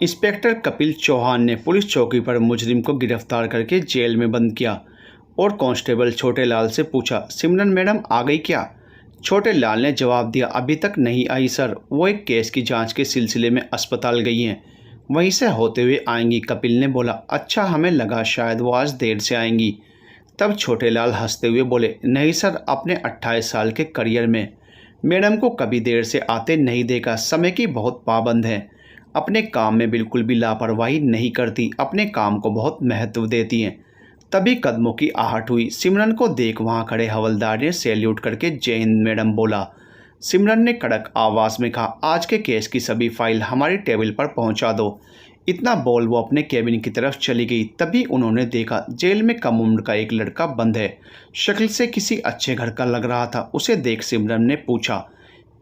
Inspector Kapil Chauhan ने police चौकी पर मुजरिम को गिरफ्तार करके जेल में बंद किया और कांस्टेबल छोटे लाल से पूछा, सिमरन मैडम आ गई क्या? छोटे लाल ने जवाब दिया, अभी तक नहीं आई सर, वो एक केस की जांच के सिलसिले में अस्पताल गई हैं, वहीं से होते हुए आएंगी। कपिल ने बोला, अच्छा, हमें लगा शायद वो आज देर से आएंगी। तब छोटे लाल हंसते हुए बोले, नहीं सर, अपने 28 साल के करियर में मैडम को कभी देर से आते नहीं देखा। समय की बहुत पाबंद है, अपने काम में बिल्कुल भी लापरवाही नहीं करती, अपने काम को बहुत महत्व देती हैं। तभी कदमों की आहट हुई। सिमरन को देख वहां खड़े हवलदार ने सैल्यूट करके जय हिंद मैडम बोला। सिमरन ने कड़क आवाज़ में कहा, आज के केस की सभी फाइल हमारी टेबल पर पहुंचा दो। इतना बोल वो अपने केबिन की तरफ चली गई। तभी उन्होंने देखा जेल में कम उम्र का एक लड़का बंद है। शक्ल से किसी अच्छे घर का लग रहा था। उसे देख सिमरन ने पूछा,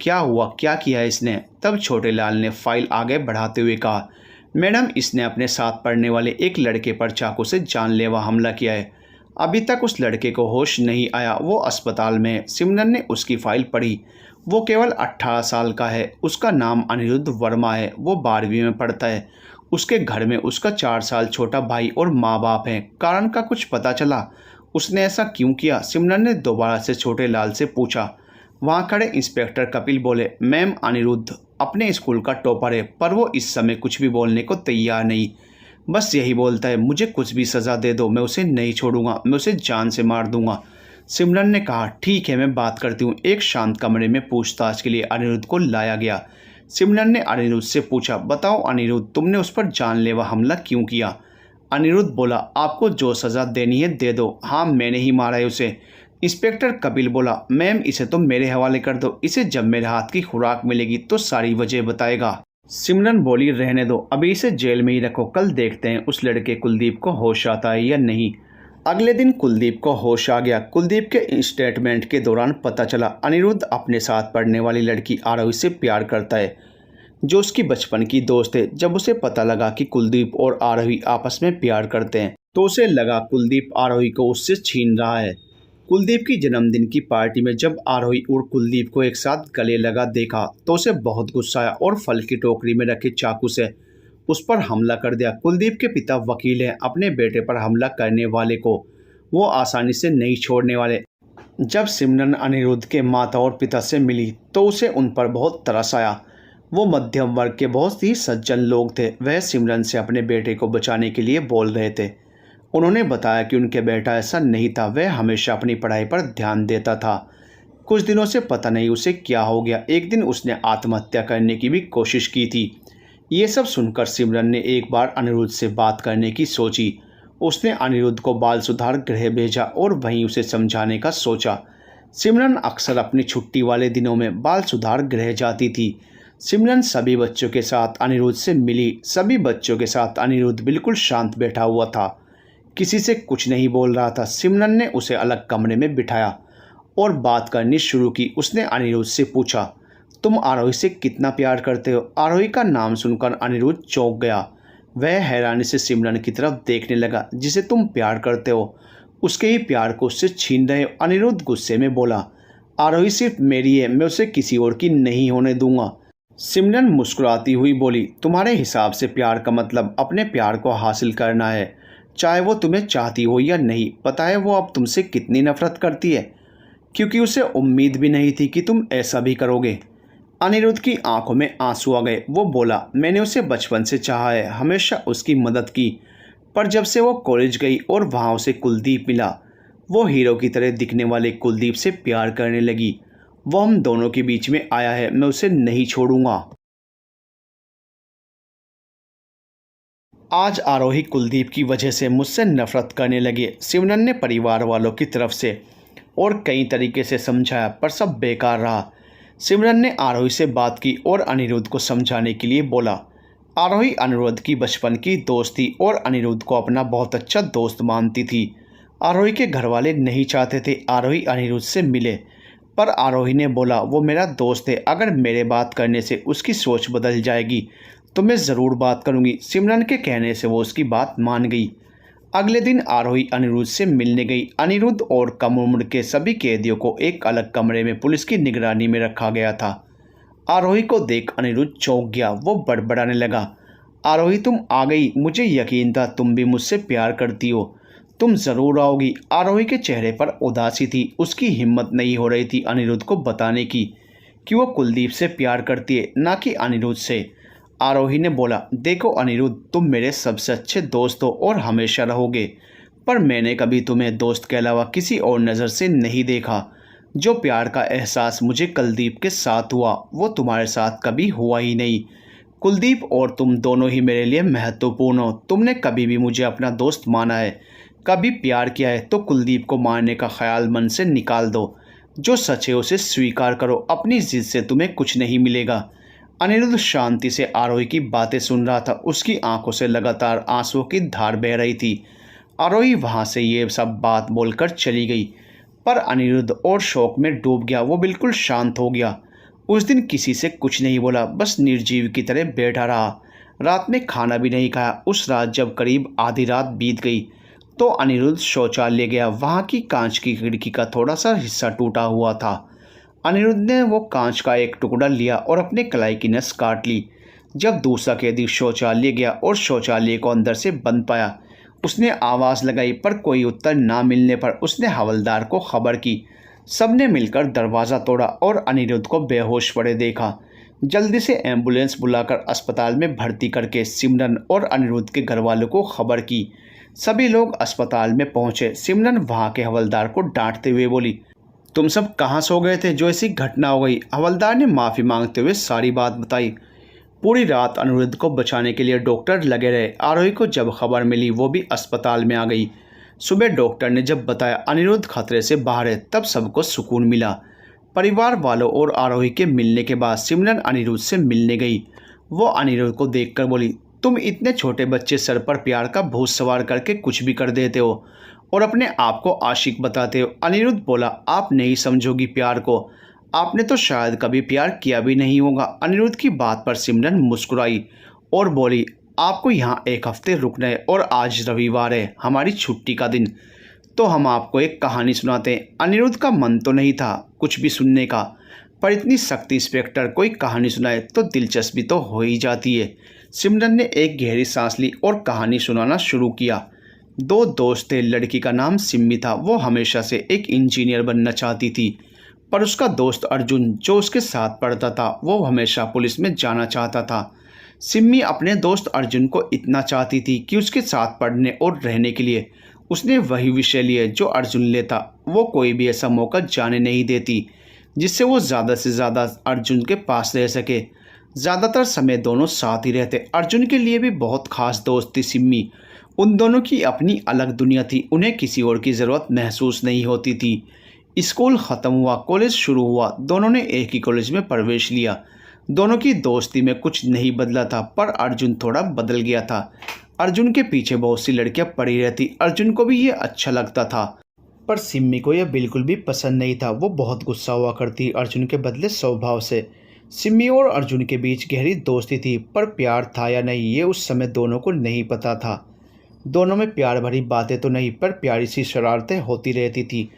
क्या हुआ, क्या किया इसने? तब छोटे लाल ने फाइल आगे बढ़ाते हुए कहा, मैडम, इसने अपने साथ पढ़ने वाले एक लड़के पर चाकू से जानलेवा हमला किया है। अभी तक उस लड़के को होश नहीं आया, वो अस्पताल में है। सिमरन ने उसकी फाइल पढ़ी। वो केवल 18 साल का है। उसका नाम अनिरुद्ध वर्मा है। वो 12वीं में पढ़ता है। उसके घर में उसका 4 साल छोटा भाई और माँ बाप हैं। कारण का कुछ पता चला? उसने ऐसा क्यों किया? सिमरन ने दोबारा से छोटे लाल से पूछा। वहाँ खड़े इंस्पेक्टर कपिल बोले, मैम, अनिरुद्ध अपने स्कूल का टॉपर है, पर वो इस समय कुछ भी बोलने को तैयार नहीं। बस यही बोलता है, मुझे कुछ भी सज़ा दे दो, मैं उसे नहीं छोड़ूंगा, मैं उसे जान से मार दूंगा। सिमरन ने कहा, ठीक है, मैं बात करती हूँ। एक शांत कमरे में पूछताछ के लिए अनिरुद्ध को लाया गया। सिमरन ने अनिरुद्ध से पूछा, बताओ अनिरुद्ध, तुमने उस पर जानलेवा हमला क्यों किया? अनिरुद्ध बोला, आपको जो सज़ा देनी है दे दो। हाँ, मैंने ही मारा है उसे। इंस्पेक्टर कपिल बोला, मैम, इसे तो मेरे हवाले कर दो। इसे जब मेरे हाथ की खुराक मिलेगी तो सारी वजह बताएगा। सिमरन बोली, रहने दो, अभी इसे जेल में ही रखो, कल देखते हैं उस लड़के कुलदीप को होश आता है या नहीं। अगले दिन कुलदीप को होश आ गया। कुलदीप के स्टेटमेंट के दौरान पता चला अनिरुद्ध अपने साथ पढ़ने वाली लड़की आरोही से प्यार करता है, जो उसकी बचपन की दोस्त है। जब उसे पता लगा कि कुलदीप और आरोही आपस में प्यार करते हैं तो उसे लगा कुलदीप आरोही को उससे छीन रहा है। कुलदीप की जन्मदिन की पार्टी में जब आरोही और कुलदीप को एक साथ गले लगा देखा तो उसे बहुत गुस्सा आया और फल की टोकरी में रखे चाकू से उस पर हमला कर दिया। कुलदीप के पिता वकील हैं, अपने बेटे पर हमला करने वाले को वो आसानी से नहीं छोड़ने वाले। जब सिमरन अनिरुद्ध के माता और पिता से मिली तो उसे उन पर बहुत तरस आया। वो मध्यम वर्ग के बहुत ही सज्जन लोग थे। वह सिमरन से अपने बेटे को बचाने के लिए बोल रहे थे। उन्होंने बताया कि उनके बेटा ऐसा नहीं था, वह हमेशा अपनी पढ़ाई पर ध्यान देता था। कुछ दिनों से पता नहीं उसे क्या हो गया, एक दिन उसने आत्महत्या करने की भी कोशिश की थी। ये सब सुनकर सिमरन ने एक बार अनिरुद्ध से बात करने की सोची। उसने अनिरुद्ध को बाल सुधार गृह भेजा और वहीं उसे समझाने का सोचा। सिमरन अक्सर अपनी छुट्टी वाले दिनों में बाल सुधार गृह जाती थी। सिमरन सभी बच्चों के साथ अनिरुद्ध से मिली। सभी बच्चों के साथ अनिरुद्ध बिल्कुल शांत बैठा हुआ था, किसी से कुछ नहीं बोल रहा था। सिमरन ने उसे अलग कमरे में बिठाया और बात करनी शुरू की। उसने अनिरुद्ध से पूछा, तुम आरोही से कितना प्यार करते हो? आरोही का नाम सुनकर अनिरुद्ध चौंक गया। वह हैरानी से सिमरन की तरफ देखने लगा। जिसे तुम प्यार करते हो उसके ही प्यार को उससे छीन रहे हो। अनिरुद्ध गुस्से में बोला, आरोही सिर्फ मेरी है, मैं उसे किसी और की नहीं होने दूंगा। सिमरन मुस्कुराती हुई बोली, तुम्हारे हिसाब से प्यार का मतलब अपने प्यार को हासिल करना है, चाहे वो तुम्हें चाहती हो या नहीं। पता है वो अब तुमसे कितनी नफरत करती है, क्योंकि उसे उम्मीद भी नहीं थी कि तुम ऐसा भी करोगे। अनिरुद्ध की आंखों में आंसू आ गए। वो बोला, मैंने उसे बचपन से चाहा है, हमेशा उसकी मदद की, पर जब से वो कॉलेज गई और वहाँ उसे कुलदीप मिला, वो हीरो की तरह दिखने वाले कुलदीप से प्यार करने लगी। वो हम दोनों के बीच में आया है, मैं उसे नहीं छोड़ूंगा। आज आरोही कुलदीप की वजह से मुझसे नफरत करने लगे। सिमरन ने परिवार वालों की तरफ से और कई तरीके से समझाया, पर सब बेकार रहा। सिमरन ने आरोही से बात की और अनिरुद्ध को समझाने के लिए बोला। आरोही अनिरुद्ध की बचपन की दोस्त थी और अनिरुद्ध को अपना बहुत अच्छा दोस्त मानती थी। आरोही के घर वाले नहीं चाहते थे आरोही अनिरुद्ध से मिले, पर आरोही ने बोला, वो मेरा दोस्त है, अगर मेरे बात करने से उसकी सोच बदल जाएगी तो मैं ज़रूर बात करूंगी। सिमरन के कहने से वो उसकी बात मान गई। अगले दिन आरोही अनिरुद्ध से मिलने गई। अनिरुद्ध और कम उम्र के सभी कैदियों को एक अलग कमरे में पुलिस की निगरानी में रखा गया था। आरोही को देख अनिरुद्ध चौंक गया। वो बड़बड़ाने लगा, आरोही तुम आ गई, मुझे यकीन था तुम भी मुझसे प्यार करती हो, तुम ज़रूर आओगी। आरोही के चेहरे पर उदासी थी, उसकी हिम्मत नहीं हो रही थी अनिरुद्ध को बताने की कि वो कुलदीप से प्यार करती है, ना कि अनिरुद्ध से। आरोही ने बोला, देखो अनिरुद्ध, तुम मेरे सबसे अच्छे दोस्त हो और हमेशा रहोगे, पर मैंने कभी तुम्हें दोस्त के अलावा किसी और नज़र से नहीं देखा। जो प्यार का एहसास मुझे कुलदीप के साथ हुआ वो तुम्हारे साथ कभी हुआ ही नहीं। कुलदीप और तुम दोनों ही मेरे लिए महत्वपूर्ण हो। तुमने कभी भी मुझे अपना दोस्त माना है, कभी प्यार किया है तो कुलदीप को मारने का ख्याल मन से निकाल दो। जो सच है उसे स्वीकार करो, अपनी जिद से तुम्हें कुछ नहीं मिलेगा। अनिरुद्ध शांति से आरोही की बातें सुन रहा था, उसकी आंखों से लगातार आंसुओं की धार बह रही थी। आरोही वहाँ से ये सब बात बोलकर चली गई, पर अनिरुद्ध और शोक में डूब गया। वो बिल्कुल शांत हो गया। उस दिन किसी से कुछ नहीं बोला, बस निर्जीव की तरह बैठा रहा। रात में खाना भी नहीं खाया। उस रात जब करीब आधी रात बीत गई तो अनिरुद्ध शौचालय गया। वहाँ की कांच की खिड़की का थोड़ा सा हिस्सा टूटा हुआ था। अनिरुद्ध ने वो कांच का एक टुकड़ा लिया और अपने कलाई की नस काट ली। जब दूसरा कैदी शौचालय गया और शौचालय को अंदर से बंद पाया, उसने आवाज़ लगाई, पर कोई उत्तर ना मिलने पर उसने हवलदार को खबर की। सबने मिलकर दरवाज़ा तोड़ा और अनिरुद्ध को बेहोश पड़े देखा। जल्दी से एम्बुलेंस बुलाकर अस्पताल में भर्ती करके सिमरन और अनिरुद्ध के घरवालों को खबर की। सभी लोग अस्पताल में पहुंचे। सिमरन वहां के हवलदार को डांटते हुए बोली, तुम सब कहाँ सो गए थे जो ऐसी घटना हो गई। हवलदार ने माफ़ी मांगते हुए सारी बात बताई। पूरी रात अनिरुद्ध को बचाने के लिए डॉक्टर लगे रहे। आरोही को जब खबर मिली वो भी अस्पताल में आ गई। सुबह डॉक्टर ने जब बताया अनिरुद्ध खतरे से बाहर है, तब सबको सुकून मिला। परिवार वालों और आरोही के मिलने के बाद सिमरन अनिरुद्ध से मिलने गई। वो अनिरुद्ध को देखकर बोली, तुम इतने छोटे बच्चे सर पर प्यार का भूत सवार करके कुछ भी कर देते हो और अपने आप को आशिक बताते हो। अनिरुद्ध बोला, आप नहीं समझोगी प्यार को, आपने तो शायद कभी प्यार किया भी नहीं होगा। अनिरुद्ध की बात पर सिमरन मुस्कुराई और बोली, आपको यहाँ एक हफ्ते रुकना है और आज रविवार है, हमारी छुट्टी का दिन, तो हम आपको एक कहानी सुनाते हैं। अनिरुद्ध का मन तो नहीं था कुछ भी सुनने का, पर इतनी सख्त इंस्पेक्टर कोई कहानी सुनाए तो दिलचस्पी तो हो ही जाती है। सिमरन ने एक गहरी सांस ली और कहानी सुनाना शुरू किया। दो दोस्त थे। लड़की का नाम सिम्मी था। वो हमेशा से एक इंजीनियर बनना चाहती थी, पर उसका दोस्त अर्जुन जो उसके साथ पढ़ता था वो हमेशा पुलिस में जाना चाहता था। सिम्मी अपने दोस्त अर्जुन को इतना चाहती थी कि उसके साथ पढ़ने और रहने के लिए उसने वही विषय लिए जो अर्जुन लेता। वो कोई भी ऐसा मौका जाने नहीं देती जिससे वो ज़्यादा से ज़्यादा अर्जुन के पास रह सके। ज़्यादातर समय दोनों साथ ही रहते। अर्जुन के लिए भी बहुत खास दोस्त थी सिम्मी। उन दोनों की अपनी अलग दुनिया थी, उन्हें किसी और की ज़रूरत महसूस नहीं होती थी। स्कूल ख़त्म हुआ, कॉलेज शुरू हुआ, दोनों ने एक ही कॉलेज में प्रवेश लिया। दोनों की दोस्ती में कुछ नहीं बदला था, पर अर्जुन थोड़ा बदल गया था। अर्जुन के पीछे बहुत सी लड़कियां पड़ी रहती। अर्जुन को भी ये अच्छा लगता था, पर सिम्मी को यह बिल्कुल भी पसंद नहीं था। वो बहुत गुस्सा हुआ करती अर्जुन के बदले स्वभाव से। सिम्मी और अर्जुन के बीच गहरी दोस्ती थी, पर प्यार था या नहीं ये उस समय दोनों को नहीं पता था। दोनों में प्यार भरी बातें तो नहीं, पर प्यारी सी शरारतें होती रहती थी।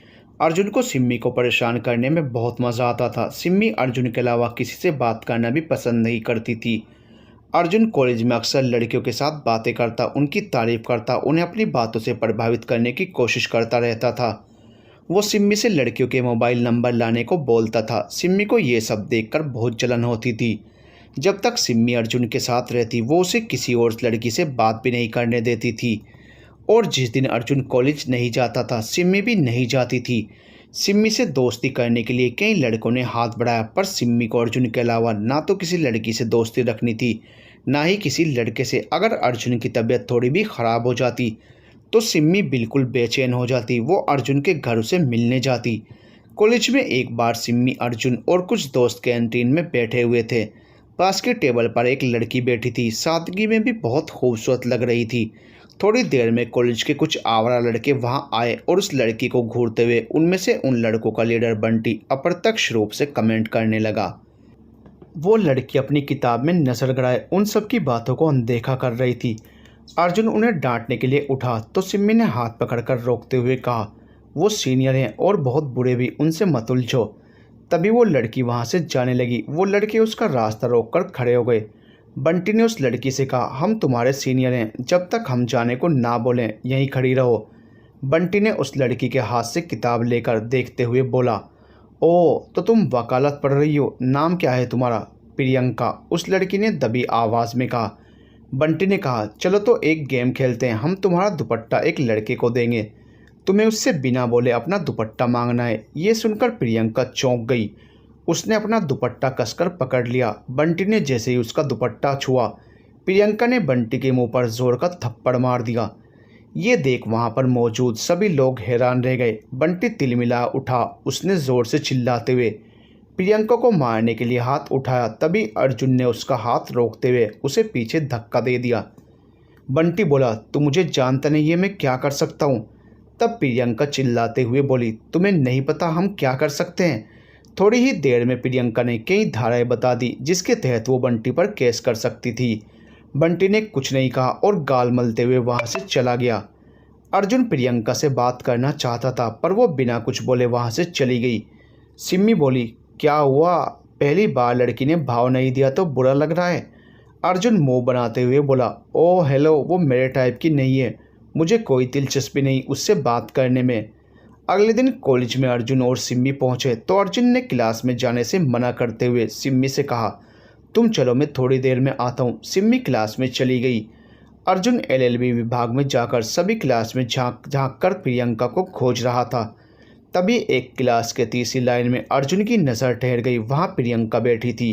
अर्जुन को सिम्मी को परेशान करने में बहुत मज़ा आता था। सिम्मी अर्जुन के अलावा किसी से बात करना भी पसंद नहीं करती थी। अर्जुन कॉलेज में अक्सर लड़कियों के साथ बातें करता, उनकी तारीफ करता, उन्हें अपनी बातों से प्रभावित करने की कोशिश करता रहता था। वो सिम्मी से लड़कियों के मोबाइल नंबर लाने को बोलता था। सिम्मी को ये सब देखकर बहुत जलन होती थी। जब तक सिम्मी अर्जुन के साथ रहती वो उसे किसी और लड़की से बात भी नहीं करने देती थी। और जिस दिन अर्जुन कॉलेज नहीं जाता था सिम्मी भी नहीं जाती थी। सिम्मी से दोस्ती करने के लिए कई लड़कों ने हाथ बढ़ाया, पर सिम्मी को अर्जुन के अलावा ना तो किसी लड़की से दोस्ती रखनी थी, ना ही किसी लड़के से। अगर अर्जुन की तबीयत थोड़ी भी ख़राब हो जाती तो सिम्मी बिल्कुल बेचैन हो जाती। वो अर्जुन के घर उसे मिलने जाती। कॉलेज में एक बार सिम्मी, अर्जुन और कुछ दोस्त कैंटीन में बैठे हुए थे। पास के टेबल पर एक लड़की बैठी थी, सादगी में भी बहुत खूबसूरत लग रही थी। थोड़ी देर में कॉलेज के कुछ आवारा लड़के वहां आए और उस लड़की को घूरते हुए उनमें से उन लड़कों का लीडर बंटी अप्रत्यक्ष रूप से कमेंट करने लगा। वो लड़की अपनी किताब में नजर गड़ाए उन सब की बातों को अनदेखा कर रही थी। अर्जुन उन्हें डांटने के लिए उठा तो सिम्मी ने हाथ पकड़कर रोकते हुए कहा, वो सीनियर हैं और बहुत बुरे भी, उनसे मत उलझो। तभी वो लड़की वहाँ से जाने लगी। वो लड़के उसका रास्ता रोककर खड़े हो गए। बंटी ने उस लड़की से कहा, हम तुम्हारे सीनियर हैं, जब तक हम जाने को ना बोलें यहीं खड़ी रहो। बंटी ने उस लड़की के हाथ से किताब लेकर देखते हुए बोला, ओ तो तुम वकालत पढ़ रही हो, नाम क्या है तुम्हारा? प्रियंका, उस लड़की ने दबी आवाज़ में कहा। बंटी ने कहा, चलो तो एक गेम खेलते हैं, हम तुम्हारा दुपट्टा एक लड़के को देंगे, तुम्हें उससे बिना बोले अपना दुपट्टा मांगना है। ये सुनकर प्रियंका चौंक गई। उसने अपना दुपट्टा कसकर पकड़ लिया। बंटी ने जैसे ही उसका दुपट्टा छुआ, प्रियंका ने बंटी के मुंह पर जोर का थप्पड़ मार दिया। ये देख वहां पर मौजूद सभी लोग हैरान रह गए। बंटी तिलमिला उठा। उसने ज़ोर से चिल्लाते हुए प्रियंका को मारने के लिए हाथ उठाया। तभी अर्जुन ने उसका हाथ रोकते हुए उसे पीछे धक्का दे दिया। बंटी बोला, तू मुझे जानता नहीं है मैं क्या कर सकता हूँ। तब प्रियंका चिल्लाते हुए बोली, तुम्हें नहीं पता हम क्या कर सकते हैं? थोड़ी ही देर में प्रियंका ने कई धाराएं बता दी जिसके तहत वो बंटी पर केस कर सकती थी। बंटी ने कुछ नहीं कहा और गाल मलते हुए वहाँ से चला गया। अर्जुन प्रियंका से बात करना चाहता था पर वो बिना कुछ बोले वहाँ से चली गई। सिम्मी बोली, क्या हुआ? पहली बार लड़की ने भाव नहीं दिया तो बुरा लग रहा है? अर्जुन मुंह बनाते हुए बोला, ओ हेलो, वो मेरे टाइप की नहीं है, मुझे कोई दिलचस्पी नहीं उससे बात करने में। अगले दिन कॉलेज में अर्जुन और सिम्मी पहुंचे तो अर्जुन ने क्लास में जाने से मना करते हुए सिम्मी से कहा, तुम चलो मैं थोड़ी देर में आता हूँ। सिम्मी क्लास में चली गई। अर्जुन एलएलबी विभाग में जाकर सभी क्लास में झांक झांक कर प्रियंका को खोज रहा था। तभी एक क्लास के तीसरी लाइन में अर्जुन की नज़र ठहर गई। वहाँ प्रियंका बैठी थी।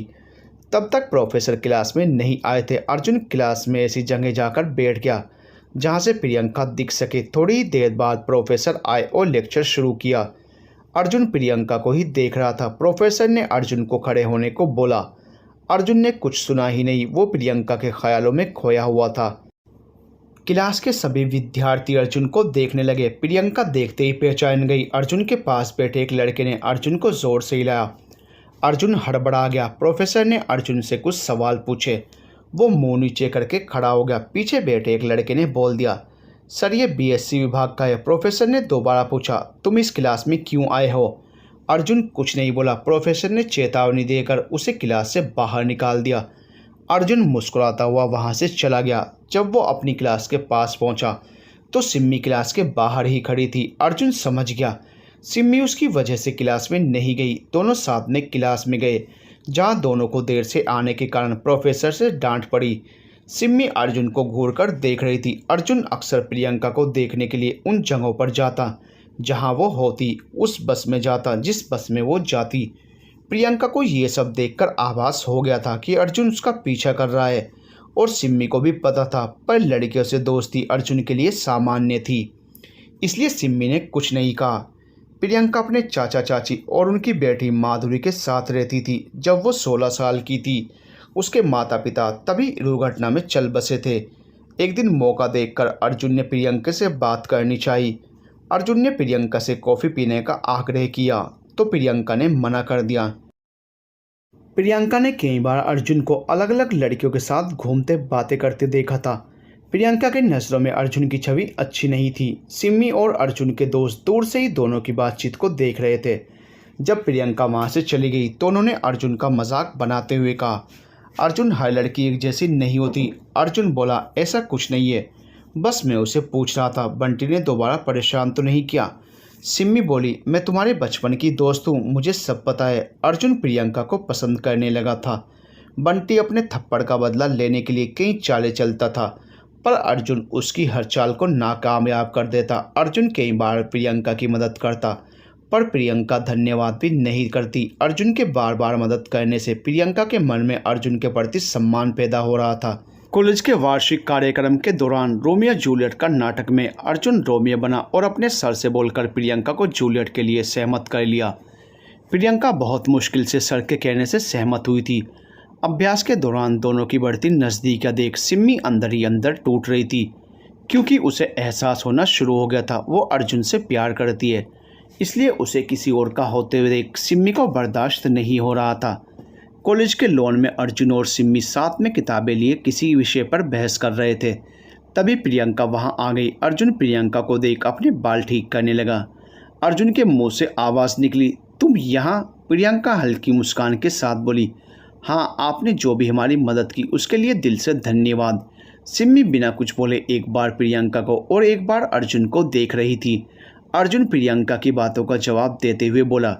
तब तक प्रोफेसर क्लास में नहीं आए थे। अर्जुन क्लास में ऐसी जगह जाकर बैठ गया जहाँ से प्रियंका दिख सके। थोड़ी देर बाद प्रोफेसर आए और लेक्चर शुरू किया। अर्जुन प्रियंका को ही देख रहा था। प्रोफेसर ने अर्जुन को खड़े होने को बोला। अर्जुन ने कुछ सुना ही नहीं, वो प्रियंका के ख्यालों में खोया हुआ था। क्लास के सभी विद्यार्थी अर्जुन को देखने लगे। प्रियंका देखते ही पहचान गई। अर्जुन के पास बैठे एक लड़के ने अर्जुन को जोर से हिलाया। अर्जुन हड़बड़ा गया। प्रोफेसर ने अर्जुन से कुछ सवाल पूछे। वो मुंह नीचे करके खड़ा हो गया। पीछे बैठे एक लड़के ने बोल दिया, सर ये बीएससी विभाग का है। प्रोफेसर ने दोबारा पूछा, तुम इस क्लास में क्यों आए हो? अर्जुन कुछ नहीं बोला। प्रोफेसर ने चेतावनी देकर उसे क्लास से बाहर निकाल दिया। अर्जुन मुस्कुराता हुआ वहाँ से चला गया। जब वो अपनी क्लास के पास पहुँचा तो सिम्मी क्लास के बाहर ही खड़ी थी। अर्जुन समझ गया सिम्मी उसकी वजह से क्लास में नहीं गई। दोनों साथ में क्लास में गए जहाँ दोनों को देर से आने के कारण प्रोफेसर से डांट पड़ी। सिम्मी अर्जुन को घूरकर देख रही थी। अर्जुन अक्सर प्रियंका को देखने के लिए उन जगहों पर जाता जहाँ वो होती, उस बस में जाता जिस बस में वो जाती। प्रियंका को ये सब देखकर आभास हो गया था कि अर्जुन उसका पीछा कर रहा है और सिम्मी को भी पता था, पर लड़कियों से दोस्ती अर्जुन के लिए सामान्य थी, इसलिए सिम्मी ने कुछ नहीं कहा। प्रियंका अपने चाचा चाची और उनकी बेटी माधुरी के साथ रहती थी। जब वो 16 साल की थी उसके माता पिता तभी दुर्घटना में चल बसे थे। एक दिन मौका देखकर अर्जुन ने प्रियंका से बात करनी चाहिए। अर्जुन ने प्रियंका से कॉफ़ी पीने का आग्रह किया तो प्रियंका ने मना कर दिया। प्रियंका ने कई बार अर्जुन को अलग अलग लड़कियों के साथ घूमते बातें करते देखा था। प्रियंका के नज़रों में अर्जुन की छवि अच्छी नहीं थी। सिम्मी और अर्जुन के दोस्त दूर से ही दोनों की बातचीत को देख रहे थे। जब प्रियंका वहाँ से चली गई तो उन्होंने अर्जुन का मजाक बनाते हुए कहा, अर्जुन हर लड़की एक जैसी नहीं होती। अर्जुन बोला, ऐसा कुछ नहीं है, बस मैं उसे पूछ रहा था। बंटी ने दोबारा परेशान तो नहीं किया? सिम्मी बोली, मैं तुम्हारे बचपन की दोस्त हूँ, मुझे सब पता है। अर्जुन प्रियंका को पसंद करने लगा था। बंटी अपने थप्पड़ का बदला लेने के लिए कई चालें चलता था पर अर्जुन उसकी हर चाल को नाकामयाब कर देता। अर्जुन कई बार प्रियंका की मदद करता पर प्रियंका धन्यवाद भी नहीं करती। अर्जुन के बार बार मदद करने से प्रियंका के मन में अर्जुन के प्रति सम्मान पैदा हो रहा था। कॉलेज के वार्षिक कार्यक्रम के दौरान रोमियो जूलियट का नाटक में अर्जुन रोमियो बना और अपने सर से बोलकर प्रियंका को जूलियट के लिए सहमत कर लिया। प्रियंका बहुत मुश्किल से सर के कहने से सहमत हुई थी। अभ्यास के दौरान दोनों की बढ़ती नज़दीकियाँ देख सिम्मी अंदर ही अंदर टूट रही थी, क्योंकि उसे एहसास होना शुरू हो गया था वो अर्जुन से प्यार करती है, इसलिए उसे किसी और का होते हुए देख सिम्मी को बर्दाश्त नहीं हो रहा था। कॉलेज के लॉन में अर्जुन और सिम्मी साथ में किताबें लिए किसी विषय पर बहस कर रहे थे। तभी प्रियंका वहां आ गई। अर्जुन प्रियंका को देख अपने बाल ठीक करने लगा। अर्जुन के मुंह से आवाज़ निकली, तुम यहाँ? प्रियंका हल्की मुस्कान के साथ बोली, हाँ, आपने जो भी हमारी मदद की उसके लिए दिल से धन्यवाद। सिम्मी बिना कुछ बोले एक बार प्रियंका को और एक बार अर्जुन को देख रही थी। अर्जुन प्रियंका की बातों का जवाब देते हुए बोला,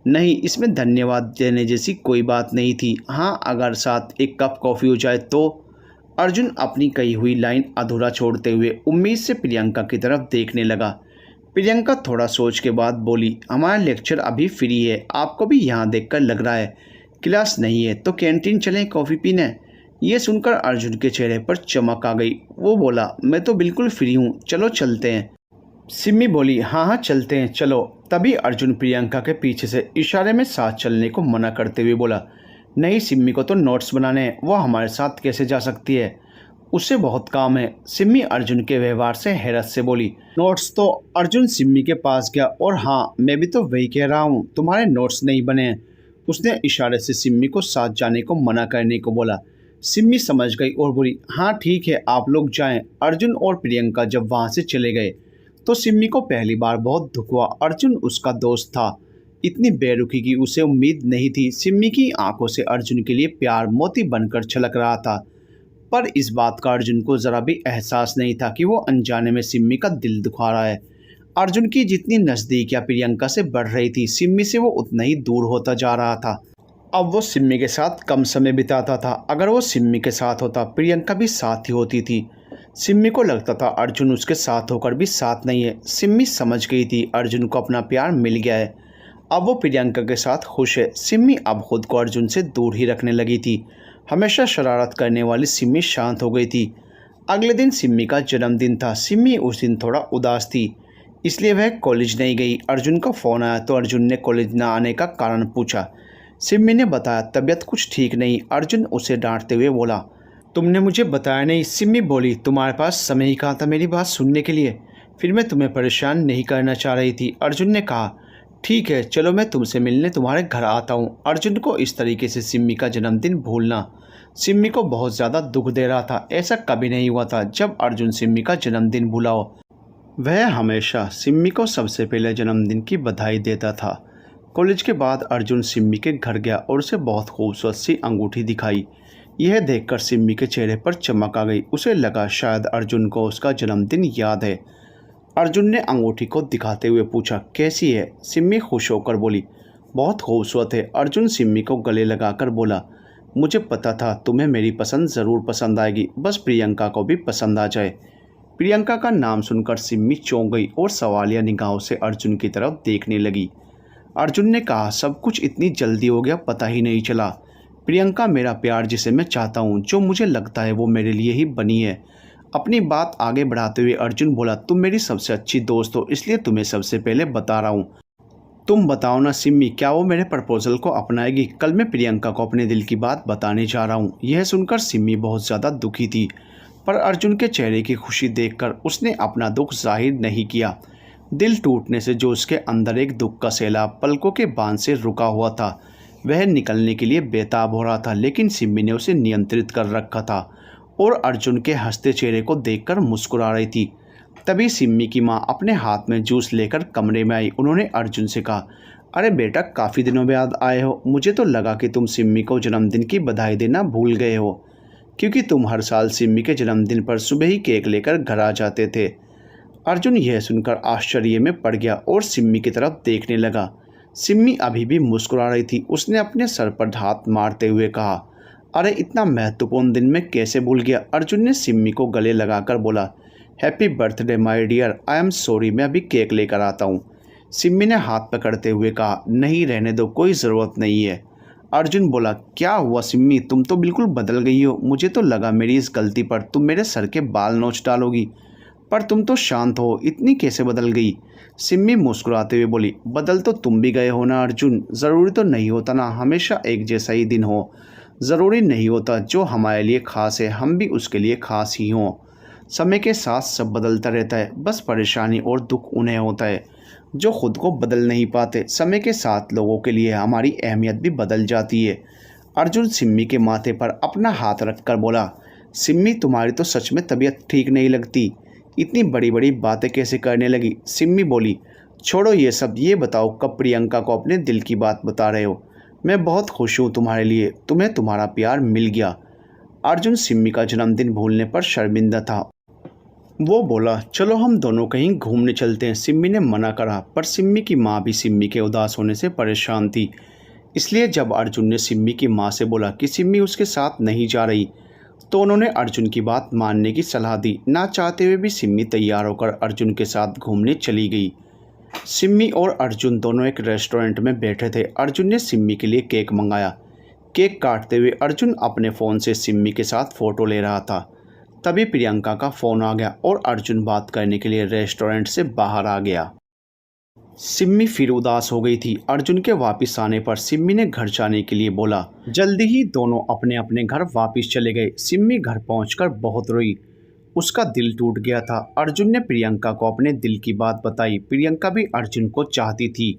नहीं, इसमें धन्यवाद देने जैसी कोई बात नहीं थी। हाँ, अगर साथ एक कप कॉफ़ी हो जाए तो। अर्जुन अपनी कही हुई लाइन अधूरा छोड़ते हुए उम्मीद से प्रियंका की तरफ देखने लगा। प्रियंका थोड़ा सोच के बाद बोली, हमारा लेक्चर अभी फ्री है, आपको भी यहाँ देखकर लग रहा है क्लास नहीं है तो कैंटीन चलें कॉफ़ी पीने। ये सुनकर अर्जुन के चेहरे पर चमक आ गई। वो बोला, मैं तो बिल्कुल फ्री हूँ, चलो चलते हैं। सिम्मी बोली, हाँ हाँ चलते हैं चलो। तभी अर्जुन प्रियंका के पीछे से इशारे में साथ चलने को मना करते हुए बोला, नहीं, सिम्मी को तो नोट्स बनाने हैं, वो हमारे साथ कैसे जा सकती है, उससे बहुत काम है। सिम्मी अर्जुन के व्यवहार से हैरत से बोली, नोट्स तो। अर्जुन सिम्मी के पास गया और हाँ, मैं भी तो वही कह रहा हूँ, तुम्हारे नोट्स नहीं बने हैं। उसने इशारे से सिम्मी को साथ जाने को मना करने को बोला। सिम्मी समझ गई और बोली, हाँ ठीक है, आप लोग जाएं। अर्जुन और प्रियंका जब वहाँ से चले गए तो सिम्मी को पहली बार बहुत दुख हुआ। अर्जुन उसका दोस्त था, इतनी बेरुखी की उसे उम्मीद नहीं थी। सिम्मी की आंखों से अर्जुन के लिए प्यार मोती बनकर छलक रहा था, पर इस बात का अर्जुन को ज़रा भी एहसास नहीं था कि वो अनजाने में सिम्मी का दिल दुखा रहा है। अर्जुन की जितनी नज़दीकियाँ प्रियंका से बढ़ रही थी, सिम्मी से वो उतना ही दूर होता जा रहा था। अब वो सिम्मी के साथ कम समय बिताता था। अगर वो सिम्मी के साथ होता, प्रियंका भी साथ ही होती थी। सिम्मी को लगता था अर्जुन उसके साथ होकर भी साथ नहीं है। सिम्मी समझ गई थी अर्जुन को अपना प्यार मिल गया है, अब वो प्रियंका के साथ खुश है। सिम्मी अब खुद को अर्जुन से दूर ही रखने लगी थी। हमेशा शरारत करने वाली सिम्मी शांत हो गई थी। अगले दिन सिम्मी का जन्मदिन था। सिम्मी उस दिन थोड़ा उदास थी, इसलिए वह कॉलेज नहीं गई। अर्जुन का फ़ोन आया तो अर्जुन ने कॉलेज न आने का कारण पूछा। सिम्मी ने बताया, तबीयत कुछ ठीक नहीं। अर्जुन उसे डांटते हुए बोला, तुमने मुझे बताया नहीं। सिम्मी बोली, तुम्हारे पास समय ही कहाँ था मेरी बात सुनने के लिए, फिर मैं तुम्हें परेशान नहीं करना चाह रही थी। अर्जुन ने कहा, ठीक है चलो, मैं तुमसे मिलने तुम्हारे घर आता हूँ। अर्जुन को इस तरीके से सिम्मी का जन्मदिन भूलना सिम्मी को बहुत ज़्यादा दुख दे रहा था। ऐसा कभी नहीं हुआ था जब अर्जुन सिम्मी का जन्मदिन भूला हो। वह हमेशा सिम्मी को सबसे पहले जन्मदिन की बधाई देता था। कॉलेज के बाद अर्जुन सिम्मी के घर गया और उसे बहुत खूबसूरत सी अंगूठी दिखाई। यह देखकर सिम्मी के चेहरे पर चमक आ गई। उसे लगा शायद अर्जुन को उसका जन्मदिन याद है। अर्जुन ने अंगूठी को दिखाते हुए पूछा, कैसी है? सिम्मी खुश होकर बोली, बहुत खूबसूरत है। अर्जुन सिम्मी को गले लगाकर बोला, मुझे पता था तुम्हें मेरी पसंद ज़रूर पसंद आएगी, बस प्रियंका को भी पसंद आ जाए। प्रियंका का नाम सुनकर सिम्मी चौंक गई और सवालिया निगाहों से अर्जुन की तरफ देखने लगी। अर्जुन ने कहा, सब कुछ इतनी जल्दी हो गया, पता ही नहीं चला। प्रियंका मेरा प्यार जिसे मैं चाहता हूँ, जो मुझे लगता है वो मेरे लिए ही बनी है। अपनी बात आगे बढ़ाते हुए अर्जुन बोला, तुम मेरी सबसे अच्छी दोस्त हो, इसलिए तुम्हें सबसे पहले बता रहा हूँ। तुम बताओ ना सिम्मी, क्या वो मेरे प्रपोजल को अपनाएगी? कल मैं प्रियंका को अपने दिल की बात बताने जा रहा हूँ। यह सुनकर सिम्मी बहुत ज़्यादा दुखी थी, पर अर्जुन के चेहरे की खुशी देखकर उसने अपना दुख जाहिर नहीं किया। दिल टूटने से जो उसके अंदर एक दुख का सैलाब पलकों के बांध से रुका हुआ था, वह निकलने के लिए बेताब हो रहा था, लेकिन सिम्मी ने उसे नियंत्रित कर रखा था और अर्जुन के हंसते चेहरे को देखकर मुस्कुरा रही थी। तभी सिम्मी की माँ अपने हाथ में जूस लेकर कमरे में आई। उन्होंने अर्जुन से कहा, अरे बेटा, काफ़ी दिनों बाद आए हो। मुझे तो लगा कि तुम सिम्मी को जन्मदिन की बधाई देना भूल गए हो, क्योंकि तुम हर साल सिम्मी के जन्मदिन पर सुबह ही केक लेकर घर आ जाते थे। अर्जुन यह सुनकर आश्चर्य में पड़ गया और सिम्मी की तरफ देखने लगा। सिम्मी अभी भी मुस्कुरा रही थी। उसने अपने सर पर हाथ मारते हुए कहा, अरे इतना महत्वपूर्ण दिन में कैसे भूल गया? अर्जुन ने सिम्मी को गले लगाकर बोला, happy birthday my dear, I am sorry, मैं अभी केक लेकर आता हूँ। सिम्मी ने हाथ पकड़ते हुए कहा, नहीं रहने दो, कोई ज़रूरत नहीं है। अर्जुन बोला, क्या हुआ सिम्मी, तुम तो बिल्कुल बदल गई हो। मुझे तो लगा मेरी इस गलती पर तुम मेरे सर के बाल नोच डालोगी, पर तुम तो शांत हो, इतनी कैसे बदल गई? सिम्मी मुस्कुराते हुए बोली, बदल तो तुम भी गए हो ना अर्जुन। ज़रूरी तो नहीं होता ना हमेशा एक जैसा ही दिन हो। ज़रूरी नहीं होता जो हमारे लिए ख़ास है हम भी उसके लिए ख़ास ही हों। समय के साथ सब बदलता रहता है, बस परेशानी और दुख उन्हें होता है जो खुद को बदल नहीं पाते। समय के साथ लोगों के लिए हमारी अहमियत भी बदल जाती है। अर्जुन सिम्मी के माथे पर अपना हाथ रखकर बोला, सिम्मी तुम्हारी तो सच में तबीयत ठीक नहीं लगती, इतनी बड़ी बड़ी बातें कैसे करने लगी? सिम्मी बोली, छोड़ो ये सब, ये बताओ कब प्रियंका को अपने दिल की बात बता रहे हो? मैं बहुत खुश हूँ तुम्हारे लिए, तुम्हें तुम्हारा प्यार मिल गया। अर्जुन सिम्मी का जन्मदिन भूलने पर शर्मिंदा था। वो बोला, चलो हम दोनों कहीं घूमने चलते हैं। सिम्मी ने मना करा, पर सिम्मी की माँ भी सिम्मी के उदास होने से परेशान थी। इसलिए जब अर्जुन ने सिम्मी की माँ से बोला कि सिम्मी उसके साथ नहीं जा रही, तो उन्होंने अर्जुन की बात मानने की सलाह दी। ना चाहते हुए भी सिम्मी तैयार होकर अर्जुन के साथ घूमने चली गई। सिम्मी और अर्जुन दोनों एक रेस्टोरेंट में बैठे थे। अर्जुन ने सिम्मी के लिए केक मंगाया। केक काटते हुए अर्जुन अपने फ़ोन से सिम्मी के साथ फ़ोटो ले रहा था। तभी प्रियंका का फ़ोन आ गया और अर्जुन बात करने के लिए रेस्टोरेंट से बाहर आ गया। सिम्मी फिर उदास हो गई थी। अर्जुन के वापस आने पर सिम्मी ने घर जाने के लिए बोला। जल्दी ही दोनों अपने अपने घर वापस चले गए। सिम्मी घर पहुंचकर बहुत रोई। उसका दिल टूट गया था। अर्जुन ने प्रियंका को अपने दिल की बात बताई। प्रियंका भी अर्जुन को चाहती थी,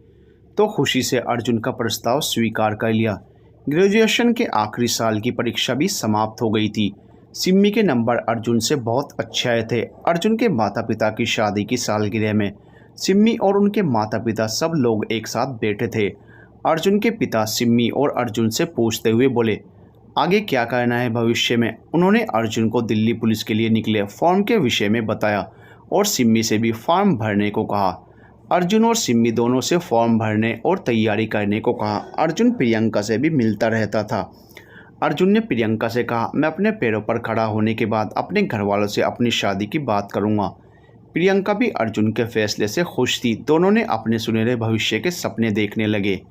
तो खुशी से अर्जुन का प्रस्ताव स्वीकार कर लिया। ग्रेजुएशन के आखिरी साल की परीक्षा भी समाप्त हो गई थी। सिम्मी के नंबर अर्जुन से बहुत अच्छे आए थे। अर्जुन के माता पिता की शादी की सालगिरह में सिम्मी और उनके माता पिता सब लोग एक साथ बैठे थे। अर्जुन के पिता सिम्मी और अर्जुन से पूछते हुए बोले, आगे क्या करना है भविष्य में। उन्होंने अर्जुन को दिल्ली पुलिस के लिए निकले फॉर्म के विषय में बताया और सिम्मी से भी फॉर्म भरने को कहा। अर्जुन और सिम्मी दोनों से फॉर्म भरने और तैयारी करने को कहा। अर्जुन प्रियंका से भी मिलता रहता था। अर्जुन ने प्रियंका से कहा, मैं अपने पैरों पर खड़ा होने के बाद अपने घर वालों से अपनी शादी की बात करूंगा। प्रियंका भी अर्जुन के फैसले से खुश थी। दोनों ने अपने सुनहरे भविष्य के सपने देखने लगे।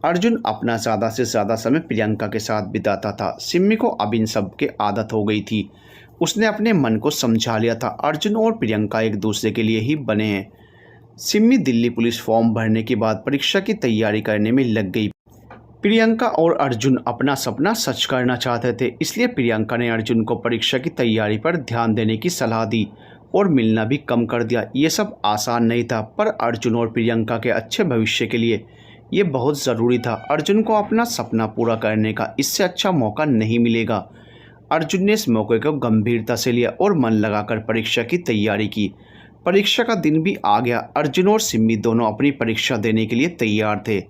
अर्जुन अपना ज़्यादा से ज़्यादा समय प्रियंका के साथ बिताता था। सिम्मी को अब इन सब की आदत हो गई थी। उसने अपने मन को समझा लिया था। अर्जुन और प्रियंका एक दूसरे के लिए ही बने हैं। सिम्मी दिल्ली पुलिस फॉर्म भरने के बाद परीक्षा की तैयारी करने में लग गई। प्रियंका और अर्जुन अपना सपना सच करना चाहते थे, इसलिए प्रियंका ने अर्जुन को परीक्षा की तैयारी पर ध्यान देने की सलाह दी और मिलना भी कम कर दिया। ये सब आसान नहीं था, पर अर्जुन और प्रियंका के अच्छे भविष्य के लिए ये बहुत ज़रूरी था। अर्जुन को अपना सपना पूरा करने का इससे अच्छा मौका नहीं मिलेगा। अर्जुन ने इस मौके को गंभीरता से लिया और मन लगाकर परीक्षा की तैयारी की। परीक्षा का दिन भी आ गया। अर्जुन और सिम्मी दोनों अपनी परीक्षा देने के लिए तैयार थे।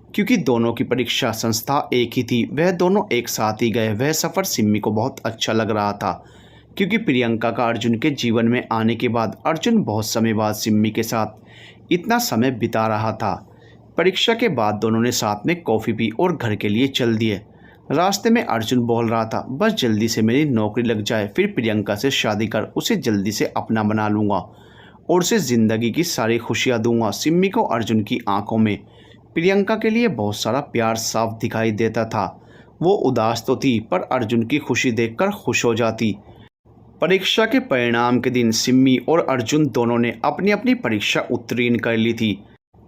क्योंकि दोनों की परीक्षा संस्था एक ही थी, वह दोनों एक साथ ही गए। वह सफ़र सिम्मी को बहुत अच्छा लग रहा था, क्योंकि प्रियंका का अर्जुन के जीवन में आने के बाद अर्जुन बहुत समय बाद सिम्मी के साथ इतना समय बिता रहा था। परीक्षा के बाद दोनों ने साथ में कॉफ़ी पी और घर के लिए चल दिए। रास्ते में अर्जुन बोल रहा था, बस जल्दी से मेरी नौकरी लग जाए, फिर प्रियंका से शादी कर उसे जल्दी से अपना बना लूँगा और उसे ज़िंदगी की सारी खुशियाँ दूँगा। सिम्मी को अर्जुन की आंखों में प्रियंका के लिए बहुत सारा प्यार साफ दिखाई देता था। वो उदास तो थी, पर अर्जुन की खुशी देखकर खुश हो जाती। परीक्षा के परिणाम के दिन सिम्मी और अर्जुन दोनों ने अपनी अपनी परीक्षा उत्तीर्ण कर ली थी।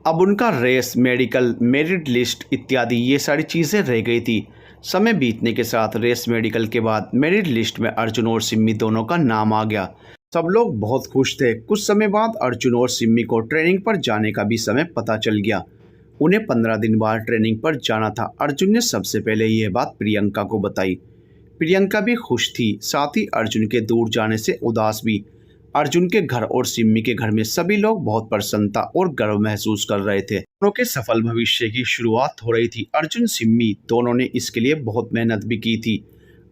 अब उनका रेस, मेडिकल, मेरिट लिस्ट इत्यादि ये सारी चीज़ें रह गई थी। समय बीतने के साथ रेस, मेडिकल के बाद मेरिट लिस्ट में अर्जुन और सिम्मी दोनों का नाम आ गया। सब लोग बहुत खुश थे। कुछ समय बाद अर्जुन और सिम्मी को ट्रेनिंग पर जाने का भी समय पता चल गया। उन्हें 15 दिन बाद ट्रेनिंग पर जाना था। अर्जुन ने सबसे पहले यह बात प्रियंका को बताई। प्रियंका भी खुश थी, साथ ही अर्जुन के दूर जाने से उदास भी। अर्जुन के घर और सिम्मी के घर में सभी लोग बहुत प्रसन्नता और गर्व महसूस कर रहे थे। दोनों के सफल भविष्य की शुरुआत हो रही थी। अर्जुन सिम्मी दोनों ने इसके लिए बहुत मेहनत भी की थी।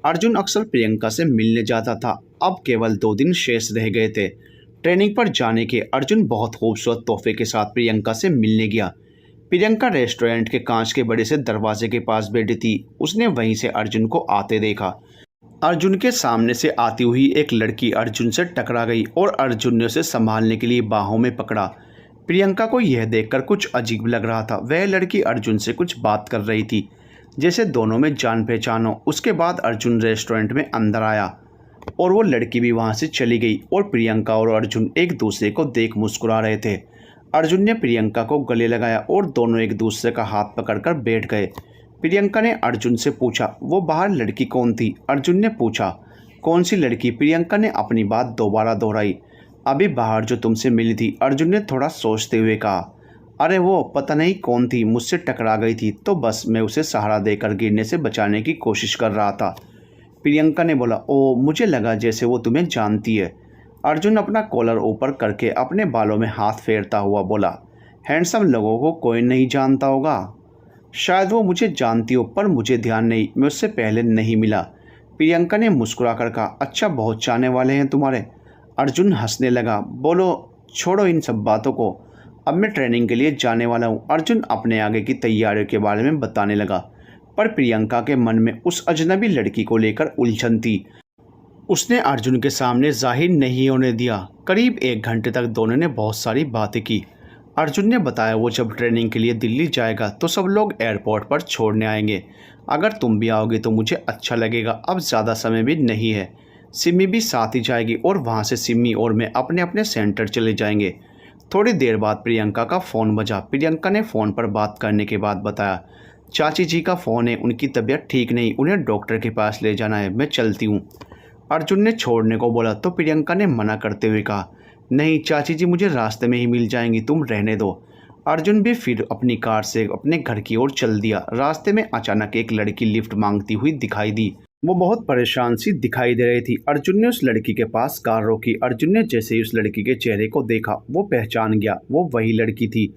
अर्जुन अक्सर प्रियंका से मिलने जाता था। अब केवल 2 दिन शेष रह गए थे ट्रेनिंग पर जाने के। अर्जुन बहुत खूबसूरत तोहफे के साथ प्रियंका से मिलने गया। प्रियंका रेस्टोरेंट के कांच के बड़े से दरवाजे के पास बैठी थी। उसने वहीं से अर्जुन को आते देखा। अर्जुन के सामने से आती हुई एक लड़की अर्जुन से टकरा गई और अर्जुन ने उसे संभालने के लिए बाहों में पकड़ा। प्रियंका को यह देखकर कुछ अजीब लग रहा था। वह लड़की अर्जुन से कुछ बात कर रही थी, जैसे दोनों में जान पहचान हो। उसके बाद अर्जुन रेस्टोरेंट में अंदर आया और वो लड़की भी वहाँ से चली गई और प्रियंका और अर्जुन एक दूसरे को देख मुस्कुरा रहे थे। अर्जुन ने प्रियंका को गले लगाया और दोनों एक दूसरे का हाथ पकड़कर बैठ गए। प्रियंका ने अर्जुन से पूछा, वो बाहर लड़की कौन थी? अर्जुन ने पूछा, कौन सी लड़की? प्रियंका ने अपनी बात दोबारा दोहराई, अभी बाहर जो तुमसे मिली थी। अर्जुन ने थोड़ा सोचते हुए कहा, अरे वो पता नहीं कौन थी, मुझसे टकरा गई थी, तो बस मैं उसे सहारा देकर गिरने से बचाने की कोशिश कर रहा था। प्रियंका ने बोला, ओ मुझे लगा जैसे वो तुम्हें जानती है। अर्जुन अपना कॉलर ऊपर करके अपने बालों में हाथ फेरता हुआ बोला, हैंडसम लोगों को कोई नहीं जानता होगा। शायद वो मुझे जानती हो, पर मुझे ध्यान नहीं, मैं उससे पहले नहीं मिला। प्रियंका ने मुस्कुरा कर कहा, अच्छा बहुत चाहने वाले हैं तुम्हारे। अर्जुन हंसने लगा, बोलो छोड़ो इन सब बातों को, अब मैं ट्रेनिंग के लिए जाने वाला हूँ। अर्जुन अपने आगे की तैयारियों के बारे में बताने लगा, पर प्रियंका के मन में उस अजनबी लड़की को लेकर उलझन थी। उसने अर्जुन के सामने जाहिर नहीं होने दिया। करीब 1 घंटे तक दोनों ने बहुत सारी बातें की। अर्जुन ने बताया वो जब ट्रेनिंग के लिए दिल्ली जाएगा तो सब लोग एयरपोर्ट पर छोड़ने आएंगे। अगर तुम भी आओगे तो मुझे अच्छा लगेगा, अब ज़्यादा समय भी नहीं है। सिमी भी साथ ही जाएगी और वहाँ से सिमी और मैं अपने अपने सेंटर चले जाएंगे। थोड़ी देर बाद प्रियंका का फ़ोन बजा। प्रियंका ने फ़ोन पर बात करने के बाद बताया, चाची जी का फ़ोन है, उनकी तबीयत ठीक नहीं, उन्हें डॉक्टर के पास ले जाना है, मैं चलती हूँ। अर्जुन ने छोड़ने को बोला तो प्रियंका ने मना करते हुए कहा, नहीं चाची जी मुझे रास्ते में ही मिल जाएंगी, तुम रहने दो। अर्जुन भी फिर अपनी कार से अपने घर की ओर चल दिया। रास्ते में अचानक एक लड़की लिफ्ट मांगती हुई दिखाई दी। वो बहुत परेशान सी दिखाई दे रही थी। अर्जुन ने उस लड़की के पास कार रोकी। अर्जुन ने जैसे ही उस लड़की के चेहरे को देखा वो पहचान गया, वो वही लड़की थी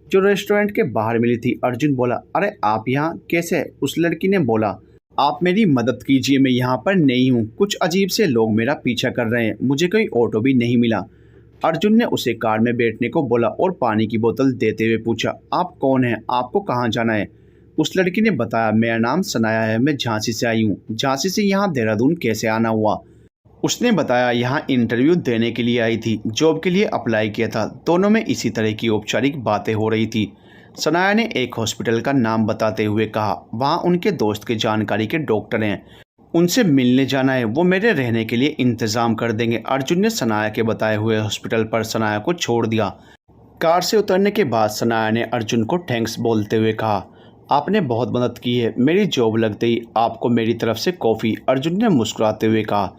जो रेस्टोरेंट के बाहर मिली थी। अर्जुन बोला, अरे आप यहाँ कैसे? उस लड़की ने बोला, आप मेरी मदद कीजिए, मैं यहाँ पर नहीं हूँ, कुछ अजीब से लोग मेरा पीछा कर रहे हैं, मुझे कोई ऑटो भी नहीं मिला। अर्जुन ने उसे कार में बैठने को बोला और पानी की बोतल देते हुए पूछा, आप कौन हैं, आपको कहाँ जाना है? उस लड़की ने बताया, मेरा नाम सनाया है, मैं झांसी से आई हूँ। झांसी से यहाँ देहरादून कैसे आना हुआ? उसने बताया, यहाँ इंटरव्यू देने के लिए आई थी, जॉब के लिए अप्लाई किया था। दोनों में इसी तरह की औपचारिक बातें हो रही थी। सनाया ने एक हॉस्पिटल का नाम बताते हुए कहा, वहाँ उनके दोस्त के जानकारी के डॉक्टर हैं, उनसे मिलने जाना है, वो मेरे रहने के लिए इंतज़ाम कर देंगे। अर्जुन ने सनाया के बताए हुए हॉस्पिटल पर सनाया को छोड़ दिया। कार से उतरने के बाद सनाया ने अर्जुन को थैंक्स बोलते हुए कहा, आपने बहुत मदद की है, मेरी जॉब लगते ही आपको मेरी तरफ से कॉफ़ी। अर्जुन ने मुस्कुराते हुए कहा,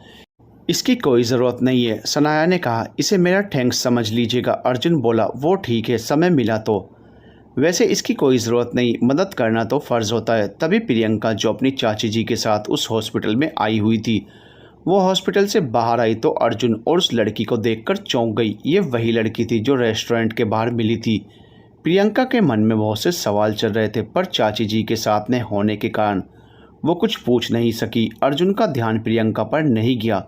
इसकी कोई ज़रूरत नहीं है। सनाया ने कहा, इसे मेरा थैंक्स समझ लीजिएगा। अर्जुन बोला, वो ठीक है, समय मिला तो। वैसे इसकी कोई ज़रूरत नहीं, मदद करना तो फ़र्ज़ होता है। तभी प्रियंका जो अपनी चाची जी के साथ उस हॉस्पिटल में आई हुई थी, वो हॉस्पिटल से बाहर आई तो अर्जुन और उस लड़की को देखकर चौंक गई। ये वही लड़की थी जो रेस्टोरेंट के बाहर मिली थी। प्रियंका के मन में बहुत से सवाल चल रहे थे, पर चाची जी के साथ में होने के कारण वो कुछ पूछ नहीं सकी। अर्जुन का ध्यान प्रियंका पर नहीं गया,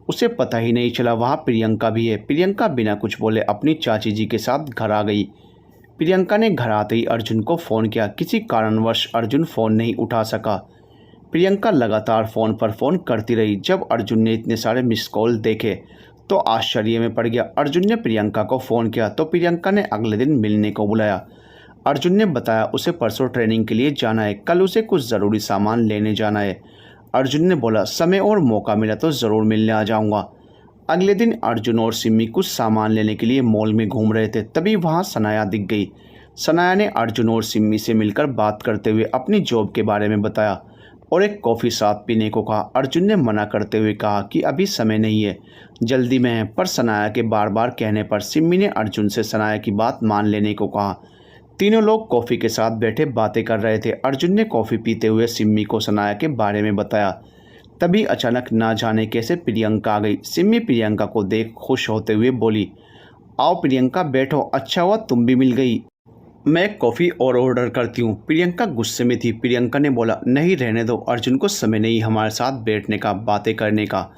उसे पता ही नहीं चला वहाँ प्रियंका भी है। प्रियंका बिना कुछ बोले अपनी चाची जी के साथ घर आ गई। प्रियंका ने घर आते ही अर्जुन को फ़ोन किया। किसी कारणवश अर्जुन फ़ोन नहीं उठा सका। प्रियंका लगातार फ़ोन पर फ़ोन करती रही। जब अर्जुन ने इतने सारे मिस कॉल देखे तो आश्चर्य में पड़ गया। अर्जुन ने प्रियंका को फ़ोन किया तो प्रियंका ने अगले दिन मिलने को बुलाया। अर्जुन ने बताया उसे परसों ट्रेनिंग के लिए जाना है, कल उसे कुछ ज़रूरी सामान लेने जाना है। अर्जुन ने बोला, समय और मौका मिला तो ज़रूर मिलने आ जाऊँगा। अगले दिन अर्जुन और सिमी कुछ सामान लेने के लिए मॉल में घूम रहे थे, तभी वहाँ सनाया दिख गई। सनाया ने अर्जुन और सिमी से मिलकर बात करते हुए अपनी जॉब के बारे में बताया और एक कॉफ़ी साथ पीने को कहा। अर्जुन ने मना करते हुए कहा कि अभी समय नहीं है, जल्दी में है, पर सनाया के बार बार कहने पर सिमी ने अर्जुन से सनाया की बात मान लेने को कहा। तीनों लोग कॉफ़ी के साथ बैठे बातें कर रहे थे। अर्जुन ने कॉफ़ी पीते हुए सिमी को सनाया के बारे में बताया। तभी अचानक ना जाने कैसे प्रियंका आ गई। सिमी प्रियंका को देख खुश होते हुए बोली, आओ प्रियंका बैठो, अच्छा हुआ तुम भी मिल गई, मैं एक कॉफ़ी और ऑर्डर करती हूँ। प्रियंका गुस्से में थी। प्रियंका ने बोला, नहीं रहने दो, अर्जुन को समय नहीं हमारे साथ बैठने का, बातें करने का।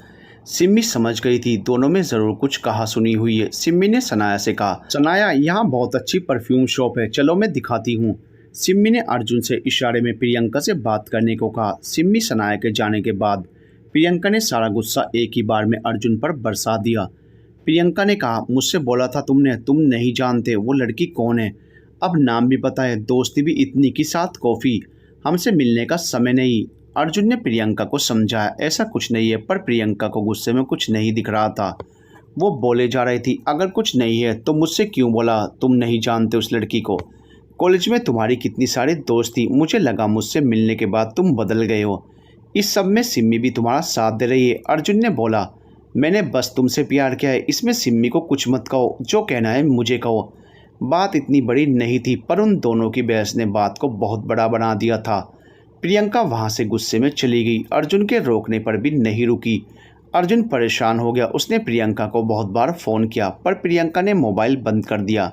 सिमी समझ गई थी दोनों में ज़रूर कुछ कहा सुनी हुई है। सिमी ने सनाया से कहा, सनाया यहाँ बहुत अच्छी परफ्यूम शॉप है, चलो मैं दिखाती हूँ। सिमी ने अर्जुन से इशारे में प्रियंका से बात करने को कहा। सिमी सनाया के जाने के बाद प्रियंका ने सारा गुस्सा एक ही बार में अर्जुन पर बरसा दिया। प्रियंका ने कहा, मुझसे बोला था तुमने, तुम नहीं जानते वो लड़की कौन है, अब नाम भी पता है, दोस्ती भी इतनी की साथ कॉफ़ी, हमसे मिलने का समय नहीं। अर्जुन ने प्रियंका को समझाया, ऐसा कुछ नहीं है, पर प्रियंका को गुस्से में कुछ नहीं दिख रहा था। वो बोले जा रही थी, अगर कुछ नहीं है तो मुझसे क्यों बोला, तुम नहीं जानते उस लड़की को, कॉलेज में तुम्हारी कितनी सारी दोस्त थी, मुझे लगा मुझसे मिलने के बाद तुम बदल गए हो, इस सब में सिम्मी भी तुम्हारा साथ दे रही है। अर्जुन ने बोला, मैंने बस तुमसे प्यार किया है, इसमें सिम्मी को कुछ मत कहो, जो कहना है मुझे कहो। बात इतनी बड़ी नहीं थी, पर उन दोनों की बहस ने बात को बहुत बड़ा बना दिया था। प्रियंका वहाँ से गुस्से में चली गई। अर्जुन के रोकने पर भी नहीं रुकी। अर्जुन परेशान हो गया। उसने प्रियंका को बहुत बार फ़ोन किया, पर प्रियंका ने मोबाइल बंद कर दिया।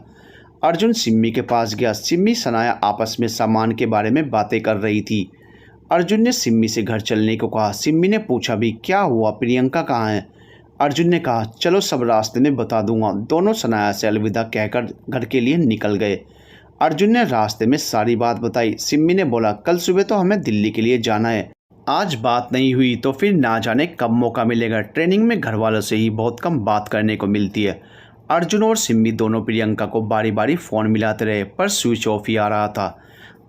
अर्जुन सिम्मी के पास गया। सिम्मी सनाया आपस में सामान के बारे में बातें कर रही थी। अर्जुन ने सिम्मी से घर चलने को कहा। सिम्मी ने पूछा भी, क्या हुआ, प्रियंका कहाँ है? अर्जुन ने कहा, चलो सब रास्ते में बता दूंगा। दोनों सनाया से अलविदा कहकर घर के लिए निकल गए। अर्जुन ने रास्ते में सारी बात बताई। सिम्मी ने बोला, कल सुबह तो हमें दिल्ली के लिए जाना है, आज बात नहीं हुई तो फिर ना जाने कब मौका मिलेगा। ट्रेनिंग में घर वालों से ही बहुत कम बात करने को मिलती है। अर्जुन और सिम्मी दोनों प्रियंका को बारी बारी फ़ोन मिलाते रहे, पर स्विच ऑफ ही आ रहा था।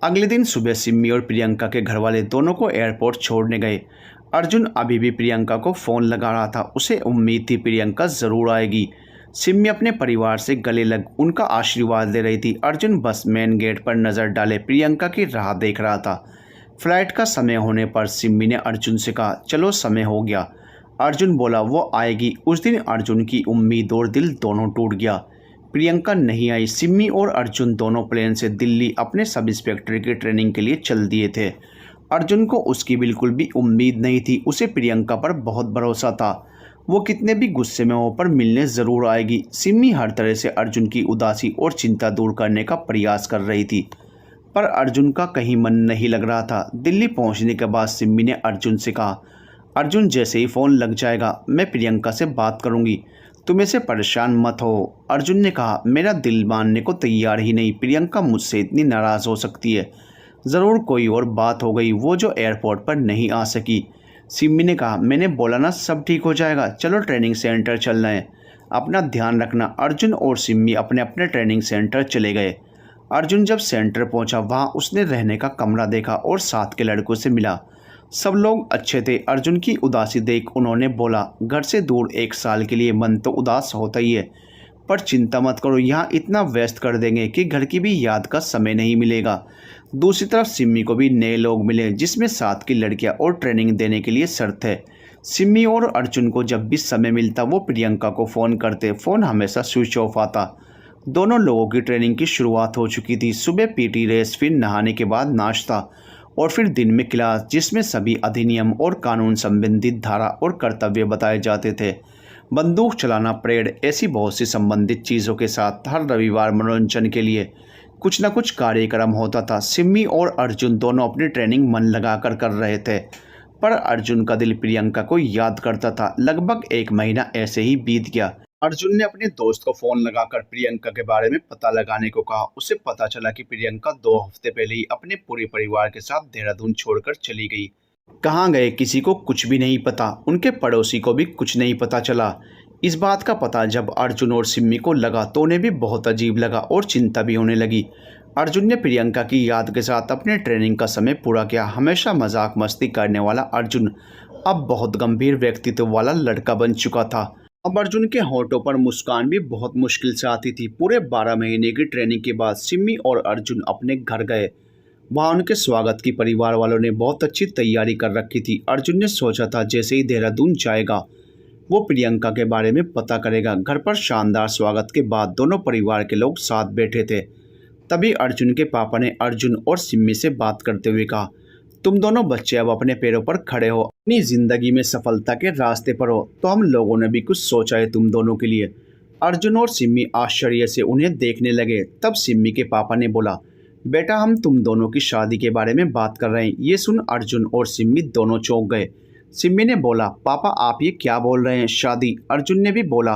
अगले दिन सुबह सिम्मी और प्रियंका के घर वाले दोनों को एयरपोर्ट छोड़ने गए। अर्जुन अभी भी प्रियंका को फ़ोन लगा रहा था। उसे उम्मीद थी प्रियंका ज़रूर आएगी। सिम्मी अपने परिवार से गले लग उनका आशीर्वाद ले रही थी। अर्जुन बस मेन गेट पर नज़र डाले प्रियंका की राह देख रहा था। फ्लाइट का समय होने पर सिम्मी ने अर्जुन से कहा, चलो समय हो गया। अर्जुन बोला, वो आएगी। उस दिन अर्जुन की उम्मीद और दिल दोनों टूट गया। प्रियंका नहीं आई। सिम्मी और अर्जुन दोनों प्लेन से दिल्ली अपने सब इंस्पेक्टर की ट्रेनिंग के लिए चल दिए थे। अर्जुन को उसकी बिल्कुल भी उम्मीद नहीं थी। उसे प्रियंका पर बहुत भरोसा था। वो कितने भी गुस्से में हो पर मिलने ज़रूर आएगी। सिम्मी हर तरह से अर्जुन की उदासी और चिंता दूर करने का प्रयास कर रही थी, पर अर्जुन का कहीं मन नहीं लग रहा था। दिल्ली पहुंचने के बाद सिम्मी ने अर्जुन से कहा, अर्जुन जैसे ही फ़ोन लग जाएगा मैं प्रियंका से बात करूंगी, तुम ऐसे परेशान मत हो। अर्जुन ने कहा, मेरा दिल मानने को तैयार ही नहीं। प्रियंका मुझसे इतनी नाराज़ हो सकती है, ज़रूर कोई और बात हो गई, वो जो एयरपोर्ट पर नहीं आ सकी। सिम्मी ने कहा, मैंने बोला ना सब ठीक हो जाएगा, चलो ट्रेनिंग सेंटर चलना है, अपना ध्यान रखना। अर्जुन और सिम्मी अपने अपने ट्रेनिंग सेंटर चले गए। अर्जुन जब सेंटर पहुंचा, वहां उसने रहने का कमरा देखा और साथ के लड़कों से मिला। सब लोग अच्छे थे। अर्जुन की उदासी देख उन्होंने बोला, घर से दूर 1 साल के लिए मन तो उदास होता ही है, पर चिंता मत करो, यहाँ इतना व्यस्त कर देंगे कि घर की भी याद का समय नहीं मिलेगा। दूसरी तरफ सिम्मी को भी नए लोग मिले, जिसमें साथ की लड़कियाँ और ट्रेनिंग देने के लिए शर्त है। सिम्मी और अर्जुन को जब भी समय मिलता वो प्रियंका को फ़ोन करते। फ़ोन हमेशा स्विच ऑफ आता। दोनों लोगों की ट्रेनिंग की शुरुआत हो चुकी थी। सुबह पीटी रेस, फिर नहाने के बाद नाश्ता और फिर दिन में क्लास, जिसमें सभी अधिनियम और कानून संबंधित धारा और कर्तव्य बताए जाते थे। बंदूक चलाना, परेड, ऐसी बहुत सी संबंधित चीज़ों के साथ हर रविवार मनोरंजन के लिए कुछ न कुछ कार्यक्रम होता था। सिम्मी और अर्जुन दोनों अपनी ट्रेनिंग मन लगाकर कर रहे थे, पर अर्जुन का दिल प्रियंका को याद करता था। लगभग 1 महीना ऐसे ही बीत गया। अर्जुन ने अपने दोस्त को फ़ोन लगाकर प्रियंका के बारे में पता लगाने को कहा। उसे पता चला कि प्रियंका 2 हफ्ते पहले ही अपने पूरे परिवार के साथ देहरादून छोड़कर चली गई। कहाँ गए किसी को कुछ भी नहीं पता, उनके पड़ोसी को भी कुछ नहीं पता चला। इस बात का पता जब अर्जुन और सिम्मी को लगा तो उन्हें भी बहुत अजीब लगा और चिंता भी होने लगी। अर्जुन ने प्रियंका की याद के साथ अपने ट्रेनिंग का समय पूरा किया। हमेशा मजाक मस्ती करने वाला अर्जुन अब बहुत गंभीर व्यक्तित्व वाला लड़का बन चुका था। अब अर्जुन के होठों पर मुस्कान भी बहुत मुश्किल से आती थी। पूरे 12 महीने की ट्रेनिंग के बाद सिम्मी और अर्जुन अपने घर गए। वहाँ उनके स्वागत की परिवार वालों ने बहुत अच्छी तैयारी कर रखी थी। अर्जुन ने सोचा था जैसे ही देहरादून जाएगा वो प्रियंका के बारे में पता करेगा। घर पर शानदार स्वागत के बाद दोनों परिवार के लोग साथ बैठे थे। तभी अर्जुन के पापा ने अर्जुन और सिम्मी से बात करते हुए कहा, तुम दोनों बच्चे अब अपने पैरों पर खड़े हो, अपनी ज़िंदगी में सफलता के रास्ते पर हो, तो हम लोगों ने भी कुछ सोचा है तुम दोनों के लिए। अर्जुन और सिम्मी आश्चर्य से उन्हें देखने लगे। तब सिम्मी के पापा ने बोला, बेटा हम तुम दोनों की शादी के बारे में बात कर रहे हैं। ये सुन अर्जुन और सिम्मी दोनों चौंक गए। सिम्मी ने बोला, पापा आप ये क्या बोल रहे हैं, शादी? अर्जुन ने भी बोला,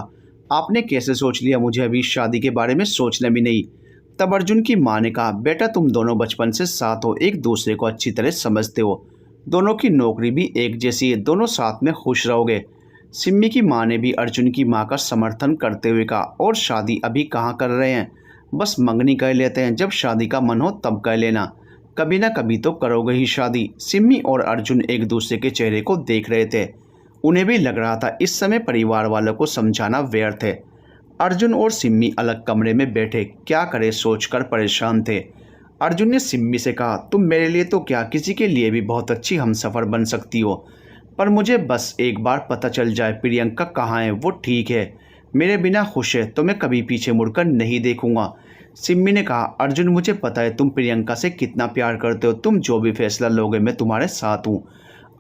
आपने कैसे सोच लिया, मुझे अभी शादी के बारे में सोचना भी नहीं। तब अर्जुन की माँ ने कहा, बेटा तुम दोनों बचपन से साथ हो, एक दूसरे को अच्छी तरह समझते हो, दोनों की नौकरी भी एक जैसी है, दोनों साथ में खुश रहोगे। सिम्मी की माँ ने भी अर्जुन की माँ का समर्थन करते हुए कहा, और शादी अभी कहाँ कर रहे हैं, बस मंगनी कर लेते हैं, जब शादी का मन हो तब कर लेना, कभी ना कभी तो करोगे ही शादी। सिम्मी और अर्जुन एक दूसरे के चेहरे को देख रहे थे। उन्हें भी लग रहा था इस समय परिवार वालों को समझाना व्यर्थ है। अर्जुन और सिम्मी अलग कमरे में बैठे क्या करे सोचकर परेशान थे। अर्जुन ने सिम्मी से कहा, तुम मेरे लिए तो क्या किसी के लिए भी बहुत अच्छी हमसफ़र बन सकती हो, पर मुझे बस एक बार पता चल जाए प्रियंका कहाँ है, वो ठीक है, मेरे बिना खुश है तो मैं कभी पीछे मुड़कर नहीं देखूंगा। सिम्मी ने कहा, अर्जुन मुझे पता है तुम प्रियंका से कितना प्यार करते हो, तुम जो भी फैसला लोगे मैं तुम्हारे साथ हूँ।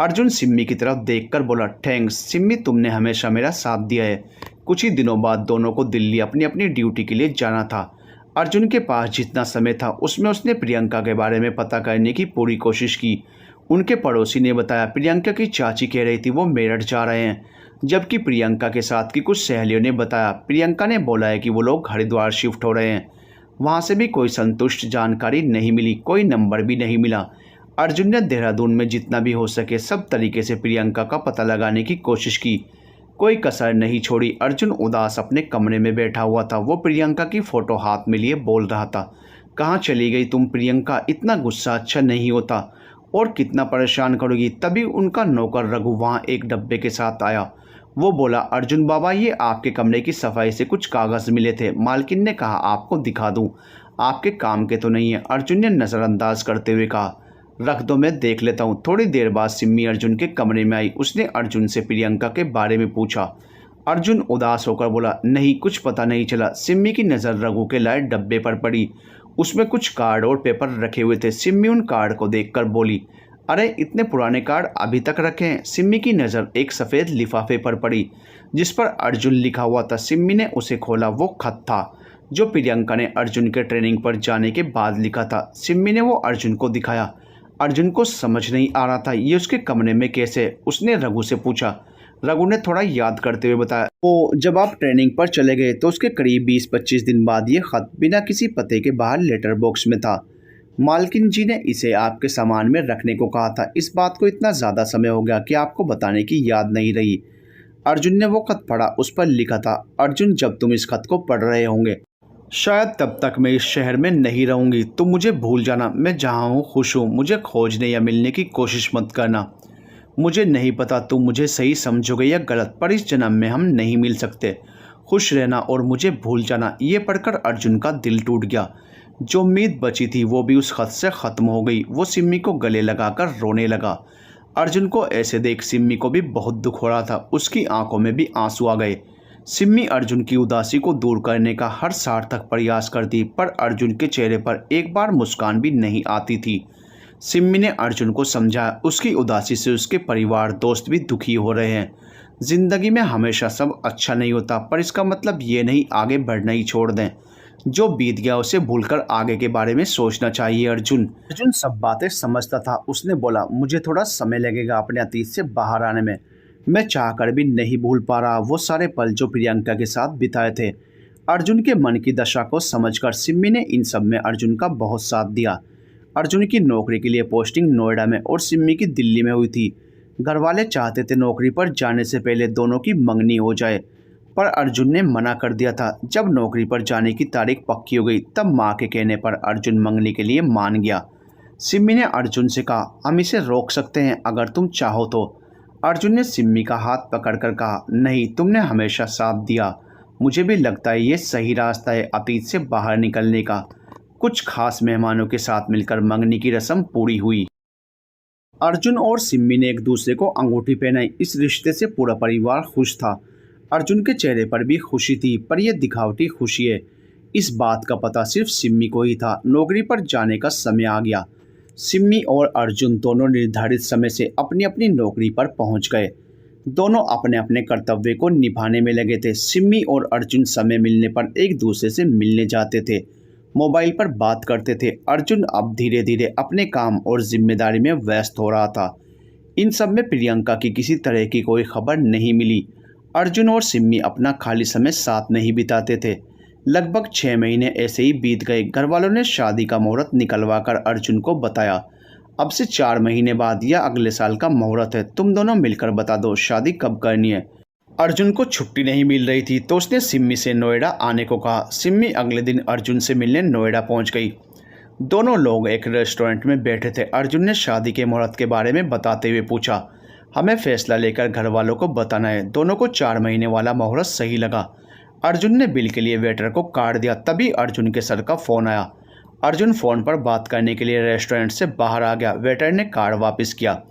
अर्जुन सिम्मी की तरफ देखकर बोला, थैंक्स सिम्मी, तुमने हमेशा मेरा साथ दिया है। कुछ ही दिनों बाद दोनों को दिल्ली अपनी अपनी ड्यूटी के लिए जाना था। अर्जुन के पास जितना समय था उसमें उसने प्रियंका के बारे में पता करने की पूरी कोशिश की। उनके पड़ोसी ने बताया प्रियंका की चाची कह रही थी वो मेरठ जा रहे हैं, जबकि प्रियंका के साथ की कुछ सहेलियों ने बताया प्रियंका ने बोला है कि वो लोग हरिद्वार शिफ्ट हो रहे हैं। वहाँ से भी कोई संतुष्ट जानकारी नहीं मिली, कोई नंबर भी नहीं मिला। अर्जुन ने देहरादून में जितना भी हो सके सब तरीके से प्रियंका का पता लगाने की कोशिश की, कोई कसर नहीं छोड़ी। अर्जुन उदास अपने कमरे में बैठा हुआ था। वो प्रियंका की फ़ोटो हाथ में लिए बोल रहा था, कहाँ चली गई तुम प्रियंका, इतना गुस्सा अच्छा नहीं होता और कितना परेशान करोगी। तभी उनका नौकर रघु वहाँ एक डब्बे के साथ आया। वो बोला अर्जुन बाबा, ये आपके कमरे की सफाई से कुछ कागज़ मिले थे, मालकिन ने कहा आपको दिखा दूँ, आपके काम के तो नहीं है। अर्जुन ने नज़रअंदाज करते हुए कहा रख दो, मैं देख लेता हूँ। थोड़ी देर बाद सिम्मी अर्जुन के कमरे में आई। उसने अर्जुन से प्रियंका के बारे में पूछा। अर्जुन उदास होकर बोला नहीं, कुछ पता नहीं चला। सिम्मी की नज़र रघु के लाए डब्बे पर पड़ी। उसमें कुछ कार्ड और पेपर रखे हुए थे। सिम्मी उन कार्ड को देखकर बोली अरे इतने पुराने कार्ड अभी तक रखे हैं। सिम्मी की नज़र एक सफ़ेद लिफाफे पर पड़ी जिस पर अर्जुन लिखा हुआ था। सिम्मी ने उसे खोला। वो खत था जो प्रियंका ने अर्जुन के ट्रेनिंग पर जाने के बाद लिखा था। सिम्मी ने वो अर्जुन को दिखाया। अर्जुन को समझ नहीं आ रहा था ये उसके कमरे में कैसे। उसने रघु से पूछा। रघु ने थोड़ा याद करते हुए बताया वो जब आप ट्रेनिंग पर चले गए तो उसके करीब 20-25 दिन बाद ये खत बिना किसी पते के बाहर लेटर बॉक्स में था। मालकिन जी ने इसे आपके सामान में रखने को कहा था। इस बात को इतना ज़्यादा समय हो गया कि आपको बताने की याद नहीं रही। अर्जुन ने वो खत पढ़ा। उस पर लिखा था अर्जुन, जब तुम इस खत को पढ़ रहे होंगे शायद तब तक मैं इस शहर में नहीं रहूँगी। तुम मुझे भूल जाना। मैं जहाँ हूँ खुश हूँ। मुझे खोजने या मिलने की कोशिश मत करना। मुझे नहीं पता तुम मुझे सही समझोगे या गलत, पर इस जन्म में हम नहीं मिल सकते। खुश रहना और मुझे भूल जाना। ये पढ़कर अर्जुन का दिल टूट गया। जो उम्मीद बची थी वो भी उस खत से ख़त्म हो गई। वो सिम्मी को गले लगाकर रोने लगा। अर्जुन को ऐसे देख सिम्मी को भी बहुत दुख हो रहा था। उसकी आंखों में भी आंसू आ गए। सिम्मी अर्जुन की उदासी को दूर करने का हर सार्थक प्रयास करती, पर अर्जुन के चेहरे पर एक बार मुस्कान भी नहीं आती थी। सिम्मी ने अर्जुन को समझाया उसकी उदासी से उसके परिवार दोस्त भी दुखी हो रहे हैं। ज़िंदगी में हमेशा सब अच्छा नहीं होता, पर इसका मतलब ये नहीं आगे बढ़ना ही छोड़ दें। जो बीत गया उसे भूलकर आगे के बारे में सोचना चाहिए। अर्जुन सब बातें समझता था। उसने बोला मुझे थोड़ा समय लगेगा अपने अतीत से बाहर आने में। मैं चाहकर भी नहीं भूल पा रहा वो सारे पल जो प्रियंका के साथ बिताए थे। अर्जुन के मन की दशा को समझकर सिम्मी ने इन सब में अर्जुन का बहुत साथ दिया। अर्जुन की नौकरी के लिए पोस्टिंग नोएडा में और सिम्मी की दिल्ली में हुई थी। घर वाले चाहते थे नौकरी पर जाने से पहले दोनों की मंगनी हो जाए, पर अर्जुन ने मना कर दिया था। जब नौकरी पर जाने की तारीख पक्की हो गई तब माँ के कहने पर अर्जुन मंगनी के लिए मान गया। सिम्मी ने अर्जुन से कहा हम इसे रोक सकते हैं अगर तुम चाहो तो। अर्जुन ने सिम्मी का हाथ पकड़कर कहा नहीं, तुमने हमेशा साथ दिया। मुझे भी लगता है ये सही रास्ता है अतीत से बाहर निकलने का। कुछ खास मेहमानों के साथ मिलकर मंगनी की रस्म पूरी हुई। अर्जुन और सिम्मी ने एक दूसरे को अंगूठी पहनाई। इस रिश्ते से पूरा परिवार खुश था। अर्जुन के चेहरे पर भी खुशी थी, पर यह दिखावटी खुशी है। इस बात का पता सिर्फ सिम्मी को ही था। नौकरी पर जाने का समय आ गया। सिम्मी और अर्जुन दोनों निर्धारित समय से अपनी अपनी नौकरी पर पहुंच गए। दोनों अपने अपने कर्तव्य को निभाने में लगे थे। सिम्मी और अर्जुन समय मिलने पर एक दूसरे से मिलने जाते थे, मोबाइल पर बात करते थे। अर्जुन अब धीरे धीरे अपने काम और जिम्मेदारी में व्यस्त हो रहा था। इन सब में प्रियंका की किसी तरह की कोई खबर नहीं मिली। अर्जुन और सिम्मी अपना खाली समय साथ नहीं बिताते थे। लगभग 6 महीने ऐसे ही बीत गए। घर वालों ने शादी का मुहूर्त निकलवा कर अर्जुन को बताया अब से 4 महीने बाद या अगले साल का मुहूर्त है, तुम दोनों मिलकर बता दो शादी कब करनी है। अर्जुन को छुट्टी नहीं मिल रही थी तो उसने सिम्मी से नोएडा आने को कहा। सिम्मी अगले दिन अर्जुन से मिलने नोएडा पहुंच गई। दोनों लोग एक रेस्टोरेंट में बैठे थे। अर्जुन ने शादी के मुहूर्त के बारे में बताते हुए पूछा हमें फैसला लेकर घर वालों को बताना है। दोनों को 4 महीने वाला मुहूर्त सही लगा। अर्जुन ने बिल के लिए वेटर को कार्ड दिया। तभी अर्जुन के सर का फ़ोन आया। अर्जुन फ़ोन पर बात करने के लिए रेस्टोरेंट से बाहर आ गया। वेटर ने कार्ड वापस किया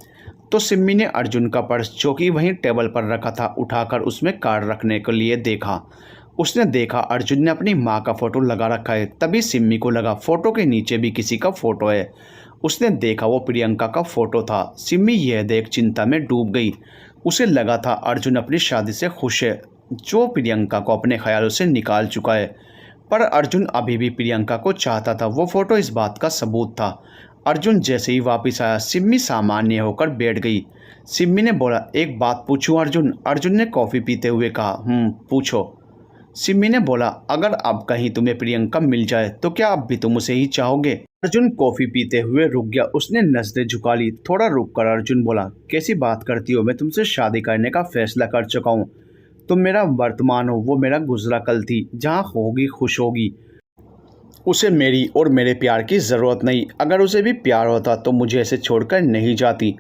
तो सिम्मी ने अर्जुन का पर्स जो कि वहीं टेबल पर रखा था उठाकर उसमें कार्ड रखने के लिए देखा। उसने देखा अर्जुन ने अपनी माँ का फ़ोटो लगा रखा है। तभी सिम्मी को लगा फ़ोटो के नीचे भी किसी का फ़ोटो है। उसने देखा वो प्रियंका का फ़ोटो था। सिम्मी यह देख चिंता में डूब गई। उसे लगा था अर्जुन अपनी शादी से खुश है, जो प्रियंका को अपने ख्यालों से निकाल चुका है। पर अर्जुन अभी भी प्रियंका को चाहता था। वो फोटो इस बात का सबूत था। अर्जुन जैसे ही वापस आया, सिम्मी सामान्य होकर बैठ गई। सिम्मी ने बोला, एक बात पूछूं अर्जुन? अर्जुन ने कॉफ़ी पीते हुए कहा, पूछो। सिम्मी ने बोला, अगर अब कहीं तुम्हें प्रियंका मिल जाए तो क्या अब भी तुम उसे ही चाहोगे? अर्जुन कॉफ़ी पीते हुए रुक गया। उसने नजरें झुका ली। थोड़ा रुक कर अर्जुन बोला, कैसी बात करती हो? मैं तुमसे शादी करने का फैसला कर चुका हूँ। तुम मेरा वर्तमान हो, वो मेरा गुजरा कल थी। जहाँ होगी खुश होगी। उसे मेरी और मेरे प्यार की ज़रूरत नहीं। अगर उसे भी प्यार होता तो मुझे ऐसे छोड़कर नहीं जाती।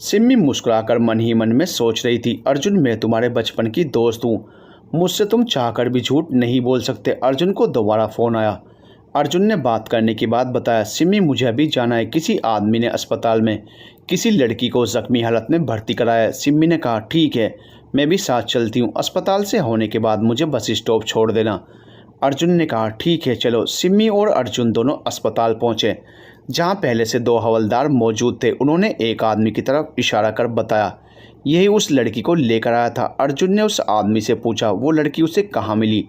सिम्मी मुस्कुराकर मन ही मन में सोच रही थी, अर्जुन मैं तुम्हारे बचपन की दोस्त हूँ। मुझसे तुम चाहकर भी झूठ नहीं बोल सकते। अर्जुन को दोबारा फ़ोन आया। अर्जुन ने बात करने की बात बताया, सिम्मी मुझे अभी जाना है। किसी आदमी ने अस्पताल में किसी लड़की को ज़ख्मी हालत में भर्ती कराया है। सिम्मी ने कहा, ठीक है, मैं भी साथ चलती हूँ। अस्पताल से होने के बाद मुझे बस स्टॉप छोड़ देना। अर्जुन ने कहा, ठीक है चलो। सिम्मी और अर्जुन दोनों अस्पताल पहुंचे, जहां पहले से दो हवलदार मौजूद थे। उन्होंने एक आदमी की तरफ इशारा कर बताया, यही उस लड़की को लेकर आया था। अर्जुन ने उस आदमी से पूछा, वो लड़की उसे कहाँ मिली?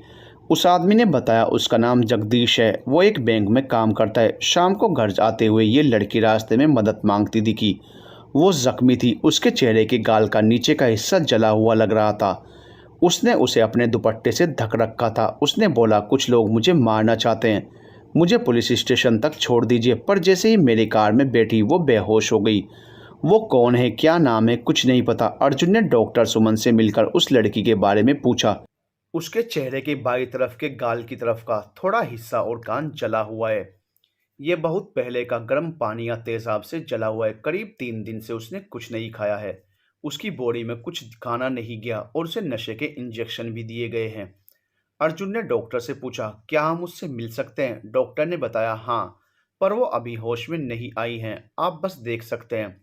उस आदमी ने बताया, उसका नाम जगदीश है, वो एक बैंक में काम करता है। शाम को घर आते हुए ये लड़की रास्ते में मदद मांगती दिखी। वो जख्मी थी, उसके चेहरे के गाल का नीचे का हिस्सा जला हुआ लग रहा था। उसने उसे अपने दुपट्टे से ढक रखा था। उसने बोला, कुछ लोग मुझे मारना चाहते हैं, मुझे पुलिस स्टेशन तक छोड़ दीजिए। पर जैसे ही मेरी कार में बैठी वो बेहोश हो गई। वो कौन है, क्या नाम है, कुछ नहीं पता। अर्जुन ने डॉक्टर सुमन से मिलकर उस लड़की के बारे में पूछा। उसके चेहरे के बाईं तरफ के गाल की तरफ का थोड़ा हिस्सा और कान जला हुआ है। ये बहुत पहले का गर्म पानी या तेजाब से जला हुआ है। करीब 3 दिन से उसने कुछ नहीं खाया है। उसकी बॉडी में कुछ खाना नहीं गया और उसे नशे के इंजेक्शन भी दिए गए हैं। अर्जुन ने डॉक्टर से पूछा, क्या हम उससे मिल सकते हैं? डॉक्टर ने बताया, हाँ, पर वो अभी होश में नहीं आई हैं, आप बस देख सकते हैं।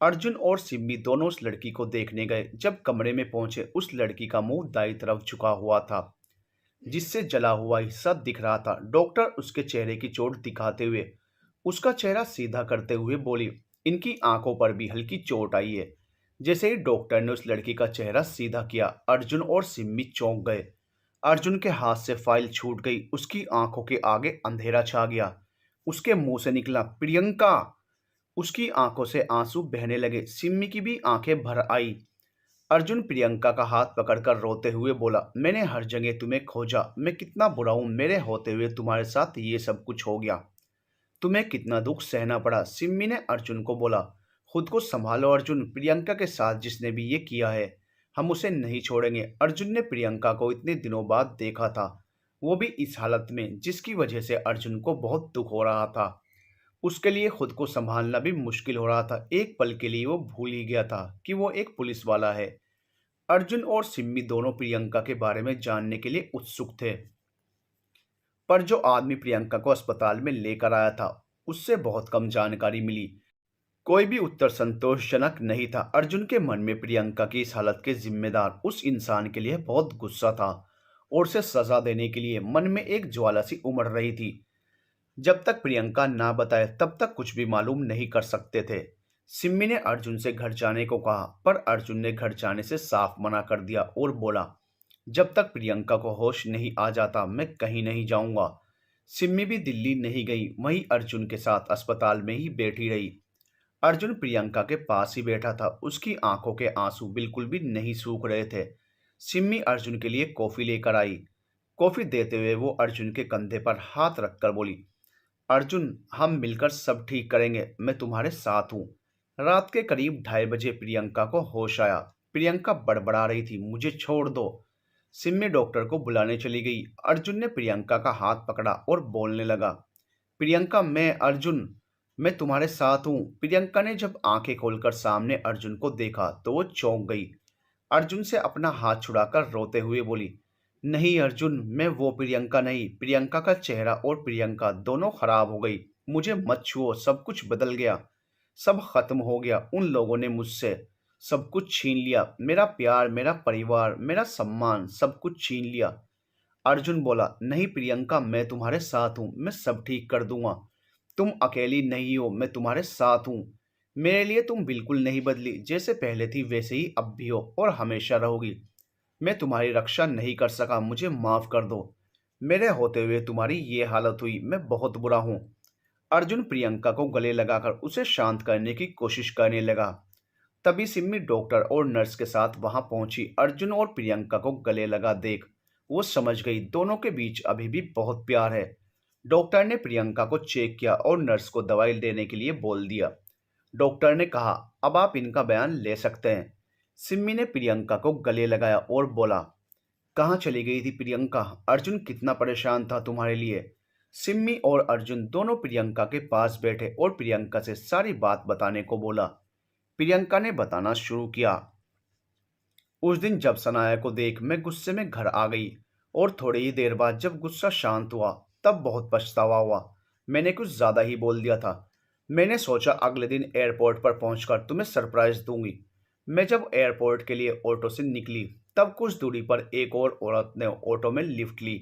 अर्जुन और सिम्मी दोनों उस लड़की को देखने गए। जब कमरे में पहुंचे, उस लड़की का मुंह दाईं तरफ झुका हुआ था, जिससे जला हुआ हिस्सा दिख रहा था। डॉक्टर उसके चेहरे की चोट दिखाते हुए उसका चेहरा सीधा करते हुए बोली, इनकी आंखों पर भी हल्की चोट आई है। जैसे ही डॉक्टर ने उस लड़की का चेहरा सीधा किया, अर्जुन और सिम्मी चौंक गए। अर्जुन के हाथ से फाइल छूट गई। उसकी आंखों के आगे अंधेरा छा गया। उसके मुंह से निकला, प्रियंका। उसकी आंखों से आंसू बहने लगे। सिम्मी की भी आंखें भर आई। अर्जुन प्रियंका का हाथ पकड़कर रोते हुए बोला, मैंने हर जगह तुम्हें खोजा, मैं कितना बुरा हूं, मेरे होते हुए तुम्हारे साथ ये सब कुछ हो गया। तुम्हें कितना दुख सहना पड़ा। सिम्मी ने अर्जुन को बोला, खुद को संभालो अर्जुन, प्रियंका के साथ जिसने भी ये किया है, हम उसे नहीं छोड़ेंगे। अर्जुन ने प्रियंका को इतने दिनों बाद देखा था, वो भी इस हालत में, जिसकी वजह से अर्जुन को बहुत दुख हो रहा था। उसके लिए खुद को संभालना भी मुश्किल हो रहा था। एक पल के लिए वो भूल ही गया था कि वो एक पुलिस वाला है। अर्जुन और सिम्मी दोनों प्रियंका के बारे में जानने के लिए उत्सुक थे, पर जो आदमी प्रियंका को अस्पताल में लेकर आया था, उससे बहुत कम जानकारी मिली। कोई भी उत्तर संतोषजनक नहीं था। अर्जुन के मन में प्रियंका की इस हालत के जिम्मेदार उस इंसान के लिए बहुत गुस्सा था और उसे सजा देने के लिए मन में एक ज्वाला सी उमड़ रही थी। जब तक प्रियंका ना बताए तब तक कुछ भी मालूम नहीं कर सकते थे। सिम्मी ने अर्जुन से घर जाने को कहा, पर अर्जुन ने घर जाने से साफ मना कर दिया और बोला, जब तक प्रियंका को होश नहीं आ जाता मैं कहीं नहीं जाऊंगा। सिम्मी भी दिल्ली नहीं गई, वहीं अर्जुन के साथ अस्पताल में ही बैठी रही। अर्जुन प्रियंका के पास ही बैठा था। उसकी आंखों के आंसू बिल्कुल भी नहीं सूख रहे थे। सिम्मी अर्जुन के लिए कॉफी लेकर आई। कॉफी देते हुए वो अर्जुन के कंधे पर हाथ रखकर बोली, अर्जुन, हम मिलकर सब ठीक करेंगे, मैं तुम्हारे साथ हूँ। रात के करीब 2:30 बजे प्रियंका को होश आया। प्रियंका बड़बड़ा रही थी, मुझे छोड़ दो। सिम्मी डॉक्टर को बुलाने चली गई। अर्जुन ने प्रियंका का हाथ पकड़ा और बोलने लगा, प्रियंका, मैं तुम्हारे साथ हूँ। प्रियंका ने जब आंखें खोलकर सामने अर्जुन को देखा तो वो चौंक गई। अर्जुन से अपना हाथ छुड़ाकर रोते हुए बोली, नहीं अर्जुन, मैं वो प्रियंका नहीं। प्रियंका का चेहरा और प्रियंका दोनों खराब हो गई। मुझे मत छुओ, सब कुछ बदल गया, सब खत्म हो गया। उन लोगों ने मुझसे सब कुछ छीन लिया, मेरा प्यार, मेरा परिवार, मेरा सम्मान, सब कुछ छीन लिया। अर्जुन बोला, नहीं प्रियंका, मैं तुम्हारे साथ हूँ, मैं सब ठीक कर दूंगा। तुम अकेली नहीं हो, मैं तुम्हारे साथ हूँ। मेरे लिए तुम बिल्कुल नहीं बदली, जैसे पहले थी वैसे ही अब भी हो और हमेशा रहोगी। मैं तुम्हारी रक्षा नहीं कर सका, मुझे माफ कर दो। मेरे होते हुए तुम्हारी ये हालत हुई, मैं बहुत बुरा हूँ। अर्जुन प्रियंका को गले लगाकर उसे शांत करने की कोशिश करने लगा। तभी सिम्मी डॉक्टर और नर्स के साथ वहां पहुंची। अर्जुन और प्रियंका को गले लगा देख वो समझ गई दोनों के बीच अभी भी बहुत प्यार है। डॉक्टर ने प्रियंका को चेक किया और नर्स को दवाई लेने के लिए बोल दिया। डॉक्टर ने कहा, अब आप इनका बयान ले सकते हैं। सिम्मी ने प्रियंका को गले लगाया और बोला, कहाँ चली गई थी प्रियंका? अर्जुन कितना परेशान था तुम्हारे लिए। सिम्मी और अर्जुन दोनों प्रियंका के पास बैठे और प्रियंका से सारी बात बताने को बोला। प्रियंका ने बताना शुरू किया। उस दिन जब सनाया को देख मैं गुस्से में घर आ गई और थोड़ी ही देर बाद जब गुस्सा शांत हुआ तब बहुत पछतावा हुआ। मैंने कुछ ज्यादा ही बोल दिया था। मैंने सोचा अगले दिन एयरपोर्ट पर पहुंचकर तुम्हें सरप्राइज दूंगी। मैं जब एयरपोर्ट के लिए ऑटो से निकली तब कुछ दूरी पर एक और औरत ने ऑटो में लिफ्ट ली।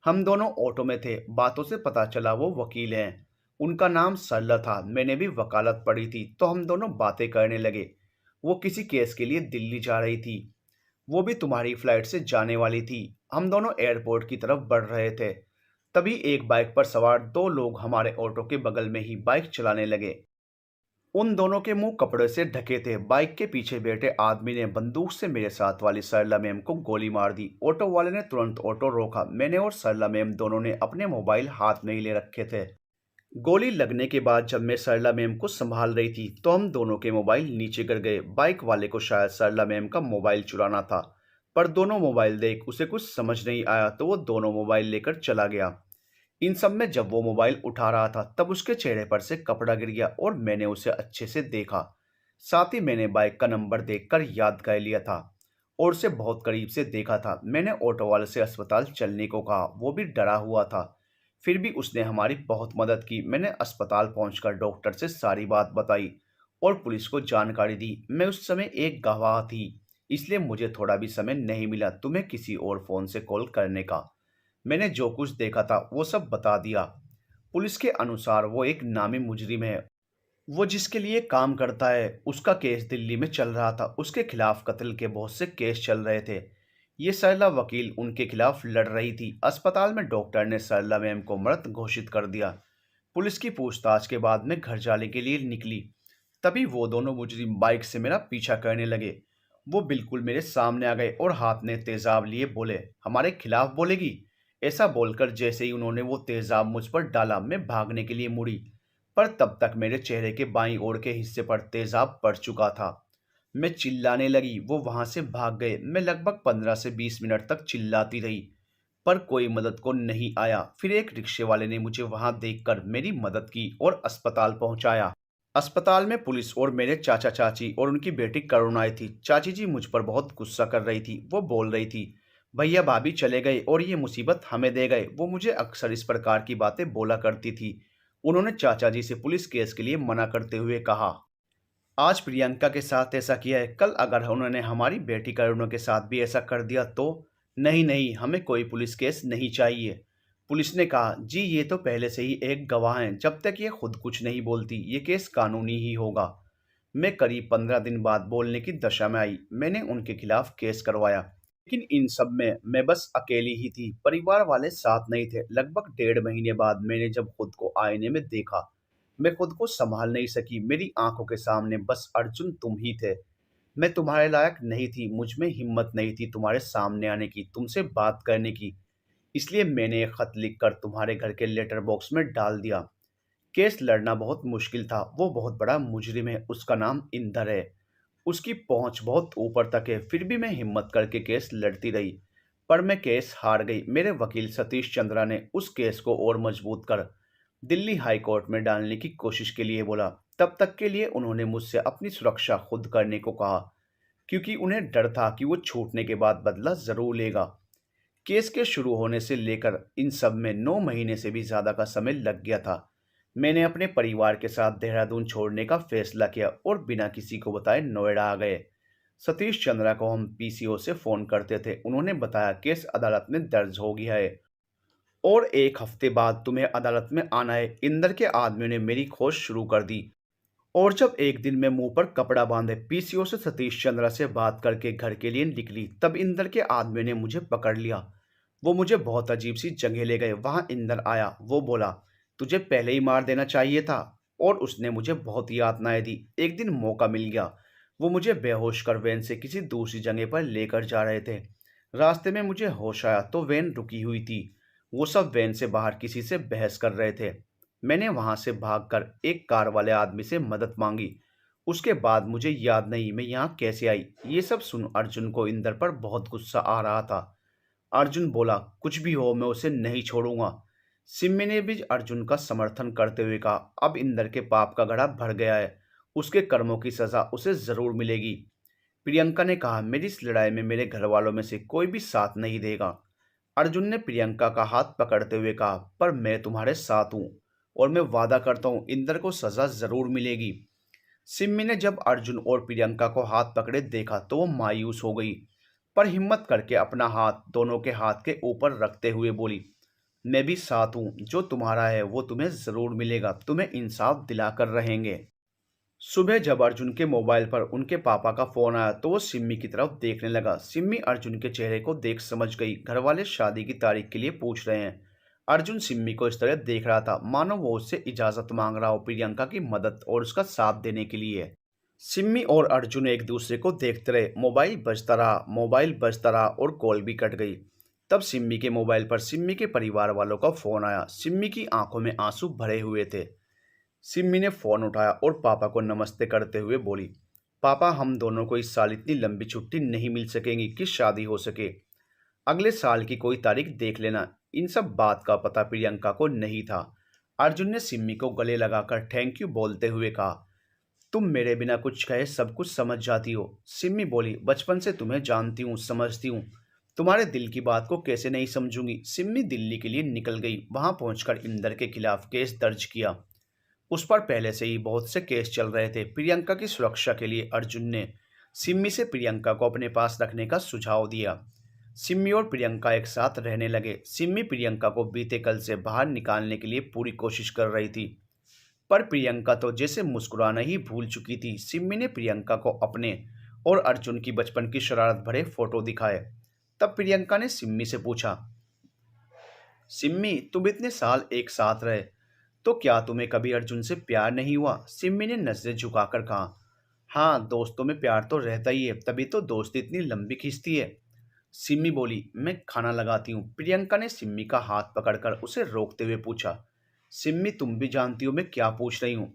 हम दोनों ऑटो में थे। बातों से पता चला वो वकील हैं। उनका नाम सरला था। मैंने भी वकालत पढ़ी थी तो हम दोनों बातें करने लगे। वो किसी केस के लिए दिल्ली जा रही थी। वो भी तुम्हारी फ्लाइट से जाने वाली थी। हम दोनों एयरपोर्ट की तरफ बढ़ रहे थे। तभी एक बाइक पर सवार दो लोग हमारे ऑटो के बगल में ही बाइक चलाने लगे। उन दोनों के मुंह कपड़े से ढके थे। बाइक के पीछे बैठे आदमी ने बंदूक से मेरे साथ वाली सरला मैम को गोली मार दी। ऑटो वाले ने तुरंत ऑटो रोका। मैंने और सरला मैम दोनों ने अपने मोबाइल हाथ में ही ले रखे थे। गोली लगने के बाद जब मैं सरला मैम को संभाल रही थी तो हम दोनों के मोबाइल नीचे गिर गए। बाइक वाले को शायद सरला मैम का मोबाइल चुराना था, पर दोनों मोबाइल देख उसे कुछ समझ नहीं आया तो वो दोनों मोबाइल लेकर चला गया। इन सब में जब वो मोबाइल उठा रहा था तब उसके चेहरे पर से कपड़ा गिर गया और मैंने उसे अच्छे से देखा। साथ ही मैंने बाइक का नंबर देखकर याद कर लिया था और उसे बहुत करीब से देखा था। मैंने ऑटो वाले से अस्पताल चलने को कहा, वो भी डरा हुआ था। फिर भी उसने हमारी बहुत मदद की। मैंने अस्पताल पहुंचकर डॉक्टर से सारी बात बताई और पुलिस को जानकारी दी। मैं उस समय एक गवाह थी, इसलिए मुझे थोड़ा भी समय नहीं मिला तुम्हें किसी और फोन से कॉल करने का। मैंने जो कुछ देखा था वो सब बता दिया। पुलिस के अनुसार वो एक नामी मुजरिम है। वो जिसके लिए काम करता है उसका केस दिल्ली में चल रहा था। उसके खिलाफ कत्ल के बहुत से केस चल रहे थे। ये सरला वकील उनके खिलाफ लड़ रही थी। अस्पताल में डॉक्टर ने सरला मैम को मृत घोषित कर दिया। पुलिस की पूछताछ के बाद मैं घर जाने के लिए निकली। तभी वो दोनों मुजरिम बाइक से मेरा पीछा करने लगे। वो बिल्कुल मेरे सामने आ गए और हाथ में तेजाब लिए बोले, हमारे खिलाफ बोलेगी? ऐसा बोलकर जैसे ही उन्होंने वो तेजाब मुझ पर डाला मैं भागने के लिए मुड़ी, पर तब तक मेरे चेहरे के बाईं ओर के हिस्से पर तेजाब पड़ चुका था। मैं चिल्लाने लगी, वो वहां से भाग गए। मैं लगभग 15 से 20 मिनट तक चिल्लाती रही, पर कोई मदद को नहीं आया। फिर एक रिक्शे वाले ने मुझे वहां देखकर मेरी मदद की और अस्पताल पहुंचाया। अस्पताल में पुलिस और मेरे चाचा चाची और उनकी बेटी करुणाई थी। चाची जी मुझ पर बहुत गुस्सा कर रही थी। वो बोल रही थी, भैया भाभी चले गए और ये मुसीबत हमें दे गए। वो मुझे अक्सर इस प्रकार की बातें बोला करती थी। उन्होंने चाचा जी से पुलिस केस के लिए मना करते हुए कहा, आज प्रियंका के साथ ऐसा किया है, कल अगर उन्होंने हमारी बेटी करुणा के साथ भी ऐसा कर दिया तो? नहीं नहीं, हमें कोई पुलिस केस नहीं चाहिए। पुलिस ने कहा, जी ये तो पहले से ही एक गवाह हैं, जब तक ये खुद कुछ नहीं बोलती ये केस कानूनी ही होगा। मैं करीब 15 दिन बाद बोलने की दशा में आई। मैंने उनके खिलाफ केस करवाया, लेकिन इन सब में मैं बस अकेली ही थी। परिवार वाले साथ नहीं थे। लगभग 1.5 महीने बाद मैंने जब खुद को आईने में देखा, मैं खुद को संभाल नहीं सकी। मेरी आंखों के सामने बस अर्जुन तुम ही थे। मैं तुम्हारे लायक नहीं थी। मुझ में हिम्मत नहीं थी तुम्हारे सामने आने की, तुमसे बात करने की। इसलिए मैंने एक खत लिखकर तुम्हारे घर के लेटर बॉक्स में डाल दिया। केस लड़ना बहुत मुश्किल था। वो बहुत बड़ा मुजरिम है, उसका नाम इंदर है। उसकी पहुंच बहुत ऊपर तक है। फिर भी मैं हिम्मत करके केस लड़ती रही, पर मैं केस हार गई। मेरे वकील सतीश चंद्रा ने उस केस को और मजबूत कर दिल्ली हाई कोर्ट में डालने की कोशिश के लिए बोला। तब तक के लिए उन्होंने मुझसे अपनी सुरक्षा खुद करने को कहा, क्योंकि उन्हें डर था कि वो छूटने के बाद बदला जरूर लेगा। केस के शुरू होने से लेकर इन सब में 9 महीने से भी ज्यादा का समय लग गया था। मैंने अपने परिवार के साथ देहरादून छोड़ने का फैसला किया और बिना किसी को बताए नोएडा आ गए। सतीश चंद्रा को हम पीसीओ से फोन करते थे। उन्होंने बताया केस अदालत में दर्ज हो गया है और 1 हफ्ते बाद तुम्हें अदालत में आना है। इंदर के आदमियों ने मेरी खोज शुरू कर दी और जब एक दिन मैं मुंह पर कपड़ा बांधे पीसीओ से सतीश चंद्रा से बात करके घर के लिए निकली, तब इंदर के आदमियों ने मुझे पकड़ लिया। वो मुझे बहुत अजीब सी जगह ले गए। वहां इंदर आया। वो बोला, तुझे पहले ही मार देना चाहिए था। और उसने मुझे बहुत यातनाएं दी। एक दिन मौका मिल गया। वो मुझे बेहोश कर वैन से किसी दूसरी जगह पर लेकर जा रहे थे। रास्ते में मुझे होश आया तो वैन रुकी हुई थी। वो सब वैन से बाहर किसी से बहस कर रहे थे। मैंने वहां से भागकर एक कार वाले आदमी से मदद मांगी। उसके बाद मुझे याद नहीं मैं यहाँ कैसे आई। ये सब सुन अर्जुन को इंदर पर बहुत गुस्सा आ रहा था। अर्जुन बोला, कुछ भी हो मैं उसे नहीं छोड़ूंगा। सिम्मी ने भी अर्जुन का समर्थन करते हुए कहा, अब इंदर के पाप का घड़ा भर गया है। उसके कर्मों की सजा उसे जरूर मिलेगी। प्रियंका ने कहा, मेरी इस लड़ाई में मेरे घर वालों में से कोई भी साथ नहीं देगा। अर्जुन ने प्रियंका का हाथ पकड़ते हुए कहा, पर मैं तुम्हारे साथ हूं और मैं वादा करता हूं इंदर को सजा जरूर मिलेगी। सिम्मी ने जब अर्जुन और प्रियंका को हाथ पकड़े देखा तो वो मायूस हो गई, पर हिम्मत करके अपना हाथ दोनों के हाथ के ऊपर रखते हुए बोली, मैं भी साथ हूं। जो तुम्हारा है वो तुम्हें जरूर मिलेगा। तुम्हें इंसाफ दिलाकर रहेंगे। सुबह जब अर्जुन के मोबाइल पर उनके पापा का फोन आया तो वो सिम्मी की तरफ देखने लगा। सिम्मी अर्जुन के चेहरे को देख समझ गई, घर वाले शादी की तारीख के लिए पूछ रहे हैं। अर्जुन सिम्मी को इस तरह देख रहा था मानो वो उससे इजाजत मांग रहा हो प्रियंका की मदद और उसका साथ देने के लिए। सिम्मी और अर्जुन एक दूसरे को देखते रहे। मोबाइल बजता रहा और कॉल भी कट गई। तब सिम्मी के मोबाइल पर सिम्मी के परिवार वालों का फोन आया। सिम्मी की आंखों में आंसू भरे हुए थे। सिम्मी ने फोन उठाया और पापा को नमस्ते करते हुए बोली, पापा हम दोनों को इस साल इतनी लंबी छुट्टी नहीं मिल सकेगी कि शादी हो सके। अगले साल की कोई तारीख देख लेना। इन सब बात का पता प्रियंका को नहीं था। अर्जुन ने सिम्मी को गले लगाकर थैंक यू बोलते हुए कहा, तुम मेरे बिना कुछ कहे सब कुछ समझ जाती हो। सिम्मी बोली, बचपन से तुम्हें जानती हूँ, समझती हूँ। तुम्हारे दिल की बात को कैसे नहीं समझूंगी। सिम्मी दिल्ली के लिए निकल गई। वहां पहुंचकर इंदर के खिलाफ केस दर्ज किया। उस पर पहले से ही बहुत से केस चल रहे थे। प्रियंका की सुरक्षा के लिए अर्जुन ने सिम्मी से प्रियंका को अपने पास रखने का सुझाव दिया। सिम्मी और प्रियंका एक साथ रहने लगे। सिम्मी प्रियंका को बीते कल से बाहर निकालने के लिए पूरी कोशिश कर रही थी, पर प्रियंका तो जैसे मुस्कुराना ही भूल चुकी थी। सिम्मी ने प्रियंका को अपने और अर्जुन की बचपन की शरारत भरे फोटो दिखाए। तब प्रियंका ने सिम्मी से पूछा, सिम्मी तुम इतने साल एक साथ रहे तो क्या तुम्हें कभी अर्जुन से प्यार नहीं हुआ। सिम्मी ने नजरें झुकाकर कहा, हाँ दोस्तों में प्यार तो रहता ही है, तभी तो दोस्ती इतनी लंबी खींचती है। सिम्मी बोली, मैं खाना लगाती हूँ। प्रियंका ने सिम्मी का हाथ पकड़कर उसे रोकते हुए पूछा, सिम्मी तुम भी जानती हो मैं क्या पूछ रही हूँ।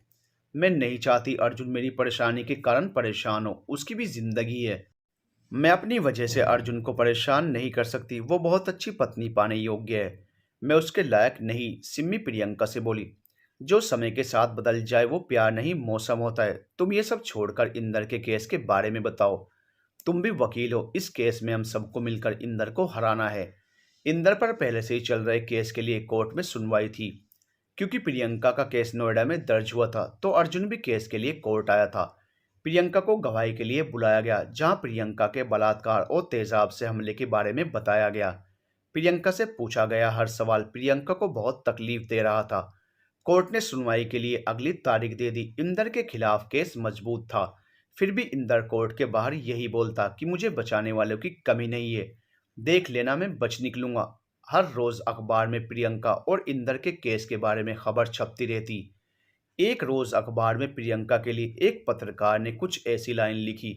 मैं नहीं चाहती अर्जुन मेरी परेशानी के कारण परेशान हो। उसकी भी जिंदगी है। मैं अपनी वजह से अर्जुन को परेशान नहीं कर सकती। वो बहुत अच्छी पत्नी पाने योग्य है। मैं उसके लायक नहीं। सिम्मी प्रियंका से बोली, जो समय के साथ बदल जाए वो प्यार नहीं मौसम होता है। तुम ये सब छोड़कर इंदर के केस के बारे में बताओ। तुम भी वकील हो। इस केस में हम सबको मिलकर इंदर को हराना है। इंदर पर पहले से ही चल रहे केस के लिए कोर्ट में सुनवाई थी। क्योंकि प्रियंका का केस नोएडा में दर्ज हुआ था तो अर्जुन भी केस के लिए कोर्ट आया था। प्रियंका को गवाही के लिए बुलाया गया, जहां प्रियंका के बलात्कार और तेजाब से हमले के बारे में बताया गया। प्रियंका से पूछा गया हर सवाल प्रियंका को बहुत तकलीफ दे रहा था। कोर्ट ने सुनवाई के लिए अगली तारीख दे दी। इंदर के खिलाफ केस मजबूत था। फिर भी इंदर कोर्ट के बाहर यही बोलता कि मुझे बचाने वालों की कमी नहीं है। देख लेना मैं बच निकलूंगा। हर रोज अखबार में प्रियंका और इंदर के केस के बारे में खबर छपती रहती। एक रोज अखबार में प्रियंका के लिए एक पत्रकार ने कुछ ऐसी लाइन लिखी,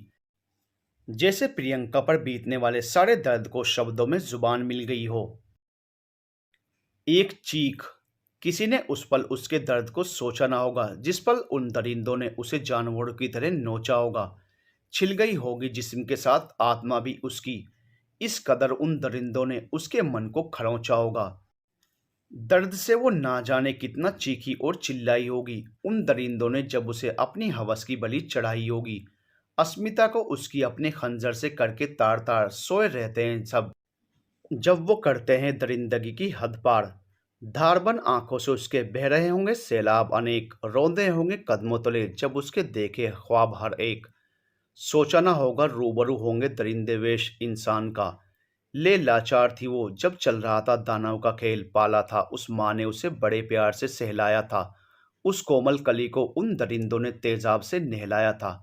जैसे प्रियंका पर बीतने वाले सारे दर्द को शब्दों में जुबान मिल गई हो। एक चीख। किसी ने उस पल उसके दर्द को सोचा ना होगा जिस पल उन दरिंदों ने उसे जानवरों की तरह नोचा होगा। छिल गई होगी जिस्म के साथ आत्मा भी उसकी। इस कदर उन दरिंदों ने उसके मन को खरोंचा होगा। दर्द से वो ना जाने कितना चीखी और चिल्लाई होगी उन दरिंदों ने जब उसे अपनी हवस की बलि चढ़ाई होगी। अस्मिता को उसकी अपने खंजर से करके तार तार सोए रहते हैं सब, जब वो करते हैं दरिंदगी की हद पार। धारबन आंखों से उसके बह रहे होंगे सैलाब अनेक, रौंदे होंगे कदमों तले जब उसके देखे ख्वाब हर एक। सोचा ना होगा रूबरू होंगे दरिंदे वेश इंसान का। ले लाचार थी वो जब चल रहा था दानव का खेल। पाला था उस माँ ने उसे बड़े प्यार से सहलाया था। उस कोमल कली को उन दरिंदों ने तेजाब से नहलाया था।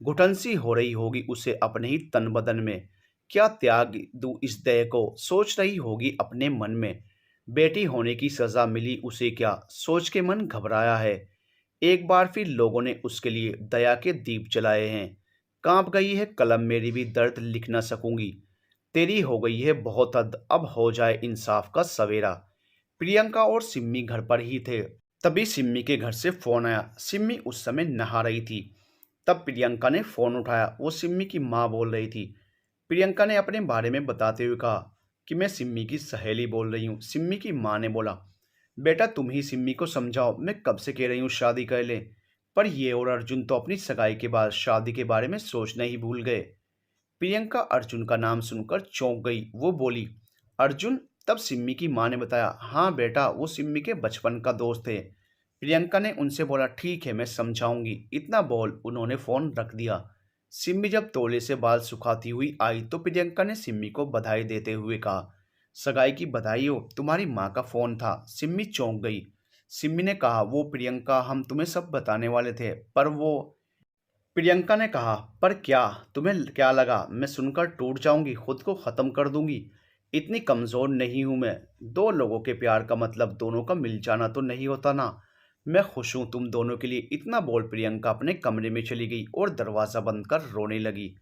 घुटन सी हो रही होगी उसे अपने ही तन बदन में। क्या त्याग दूं इस देह को, सोच रही होगी अपने मन में। बेटी होने की सजा मिली उसे क्या, सोच के मन घबराया है। एक बार फिर लोगों ने उसके लिए दया के दीप जलाए हैं। कांप गई है कलम मेरी भी, दर्द लिख ना सकूंगी। तेरी हो गई है बहुत हद, अब हो जाए इंसाफ का सवेरा। प्रियंका और सिम्मी घर पर ही थे। तभी सिम्मी के घर से फोन आया। सिम्मी उस समय नहा रही थी। तब प्रियंका ने फोन उठाया। वो सिम्मी की माँ बोल रही थी। प्रियंका ने अपने बारे में बताते हुए कहा कि मैं सिम्मी की सहेली बोल रही हूँ। सिम्मी की माँ ने बोला, बेटा तुम ही सिम्मी को समझाओ, मैं कब से कह रही हूँ शादी कर ले। पर ये और अर्जुन तो अपनी सगाई के बाद शादी के बारे में सोचना ही भूल गए। प्रियंका अर्जुन का नाम सुनकर चौंक गई। वो बोली, अर्जुन? तब सिम्मी की माँ ने बताया, हाँ बेटा, वो सिम्मी के बचपन का दोस्त थे। प्रियंका ने उनसे बोला, ठीक है मैं समझाऊंगी। इतना बोल उन्होंने फोन रख दिया। सिम्मी जब तौले से बाल सुखाती हुई आई तो प्रियंका ने सिम्मी को बधाई देते हुए कहा, सगाई की बधाई हो, तुम्हारी माँ का फोन था। सिम्मी चौंक गई। सिम्मी ने कहा, वो प्रियंका, हम तुम्हें सब बताने वाले थे, पर वो। प्रियंका ने कहा, पर क्या? तुम्हें क्या लगा मैं सुनकर टूट जाऊंगी, खुद को खत्म कर दूंगी? इतनी कमजोर नहीं हूं मैं। दो लोगों के प्यार का मतलब दोनों का मिल जाना तो नहीं होता ना। मैं खुश हूं तुम दोनों के लिए। इतना बोल प्रियंका अपने कमरे में चली गई और दरवाजा बंद कर रोने लगी।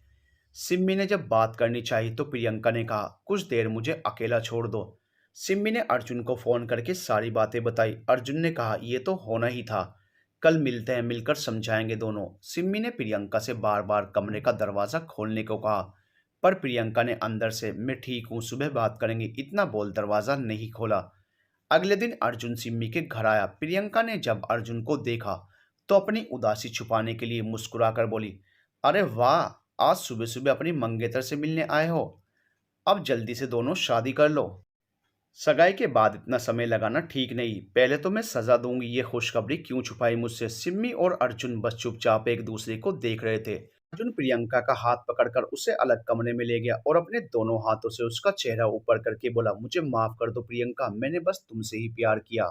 सिम्मी ने जब बात करनी चाहिए तो प्रियंका ने कहा, कुछ देर मुझे अकेला छोड़ दो। सिम्मी ने अर्जुन को फोन करके सारी बातें बताई। अर्जुन ने कहा, यह तो होना ही था, कल मिलते हैं, मिलकर समझाएंगे दोनों। सिम्मी ने प्रियंका से बार बार कमरे का दरवाजा खोलने को कहा, पर प्रियंका ने अंदर से, मैं ठीक हूँ, सुबह बात करेंगे, इतना बोल दरवाजा नहीं खोला। अगले दिन अर्जुन सिम्मी के घर आया। प्रियंका ने जब अर्जुन को देखा तो अपनी उदासी छुपाने के लिए मुस्कुराकर बोली, अरे वाह, आज सुबह सुबह अपनी मंगेतर से मिलने आए हो। अब जल्दी से दोनों शादी कर लो। सगाई के बाद इतना समय लगाना ठीक नहीं। पहले तो मैं सजा दूंगी। ये खुशखबरी क्यों छुपाई मुझसे? सिम्मी और अर्जुन बस चुपचाप एक दूसरे को देख रहे थे। अर्जुन प्रियंका का हाथ पकड़कर उसे अलग कमरे में ले गया और अपने दोनों हाथों से उसका चेहरा ऊपर करके बोला, मुझे माफ कर दो प्रियंका, मैंने बस तुमसे ही प्यार किया।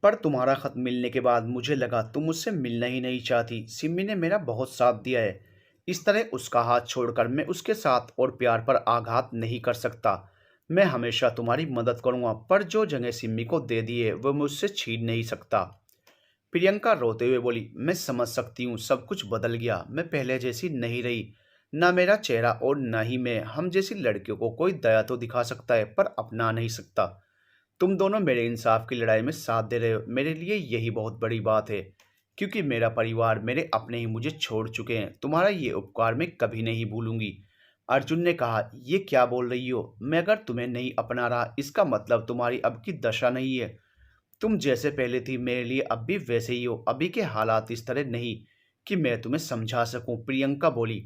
पर तुम्हारा खत मिलने के बाद मुझे लगा तुम मुझसे मिलना ही नहीं चाहती। सिम्मी ने मेरा बहुत साथ दिया है। इस तरह उसका हाथ छोड़कर मैं उसके साथ और प्यार पर आघात नहीं कर सकता। मैं हमेशा तुम्हारी मदद करूंगा, पर जो जगह सिम्मी को दे दी है वह मुझसे छीन नहीं सकता। प्रियंका रोते हुए बोली, मैं समझ सकती हूँ, सब कुछ बदल गया, मैं पहले जैसी नहीं रही। ना मेरा चेहरा और ना ही मैं। हम जैसी लड़कियों को कोई दया तो दिखा सकता है पर अपना नहीं सकता। तुम दोनों मेरे इंसाफ की लड़ाई में साथ दे रहे हो, मेरे लिए यही बहुत बड़ी बात है। क्योंकि मेरा परिवार, मेरे अपने ही मुझे छोड़ चुके हैं। तुम्हारा ये उपकार मैं कभी नहीं भूलूंगी। अर्जुन ने कहा, ये क्या बोल रही हो? मैं अगर तुम्हें नहीं अपना रहा इसका मतलब तुम्हारी अब की दशा नहीं है। तुम जैसे पहले थी मेरे लिए अब भी वैसे ही हो। अभी के हालात इस तरह नहीं कि मैं तुम्हें समझा सकूं। प्रियंका बोली,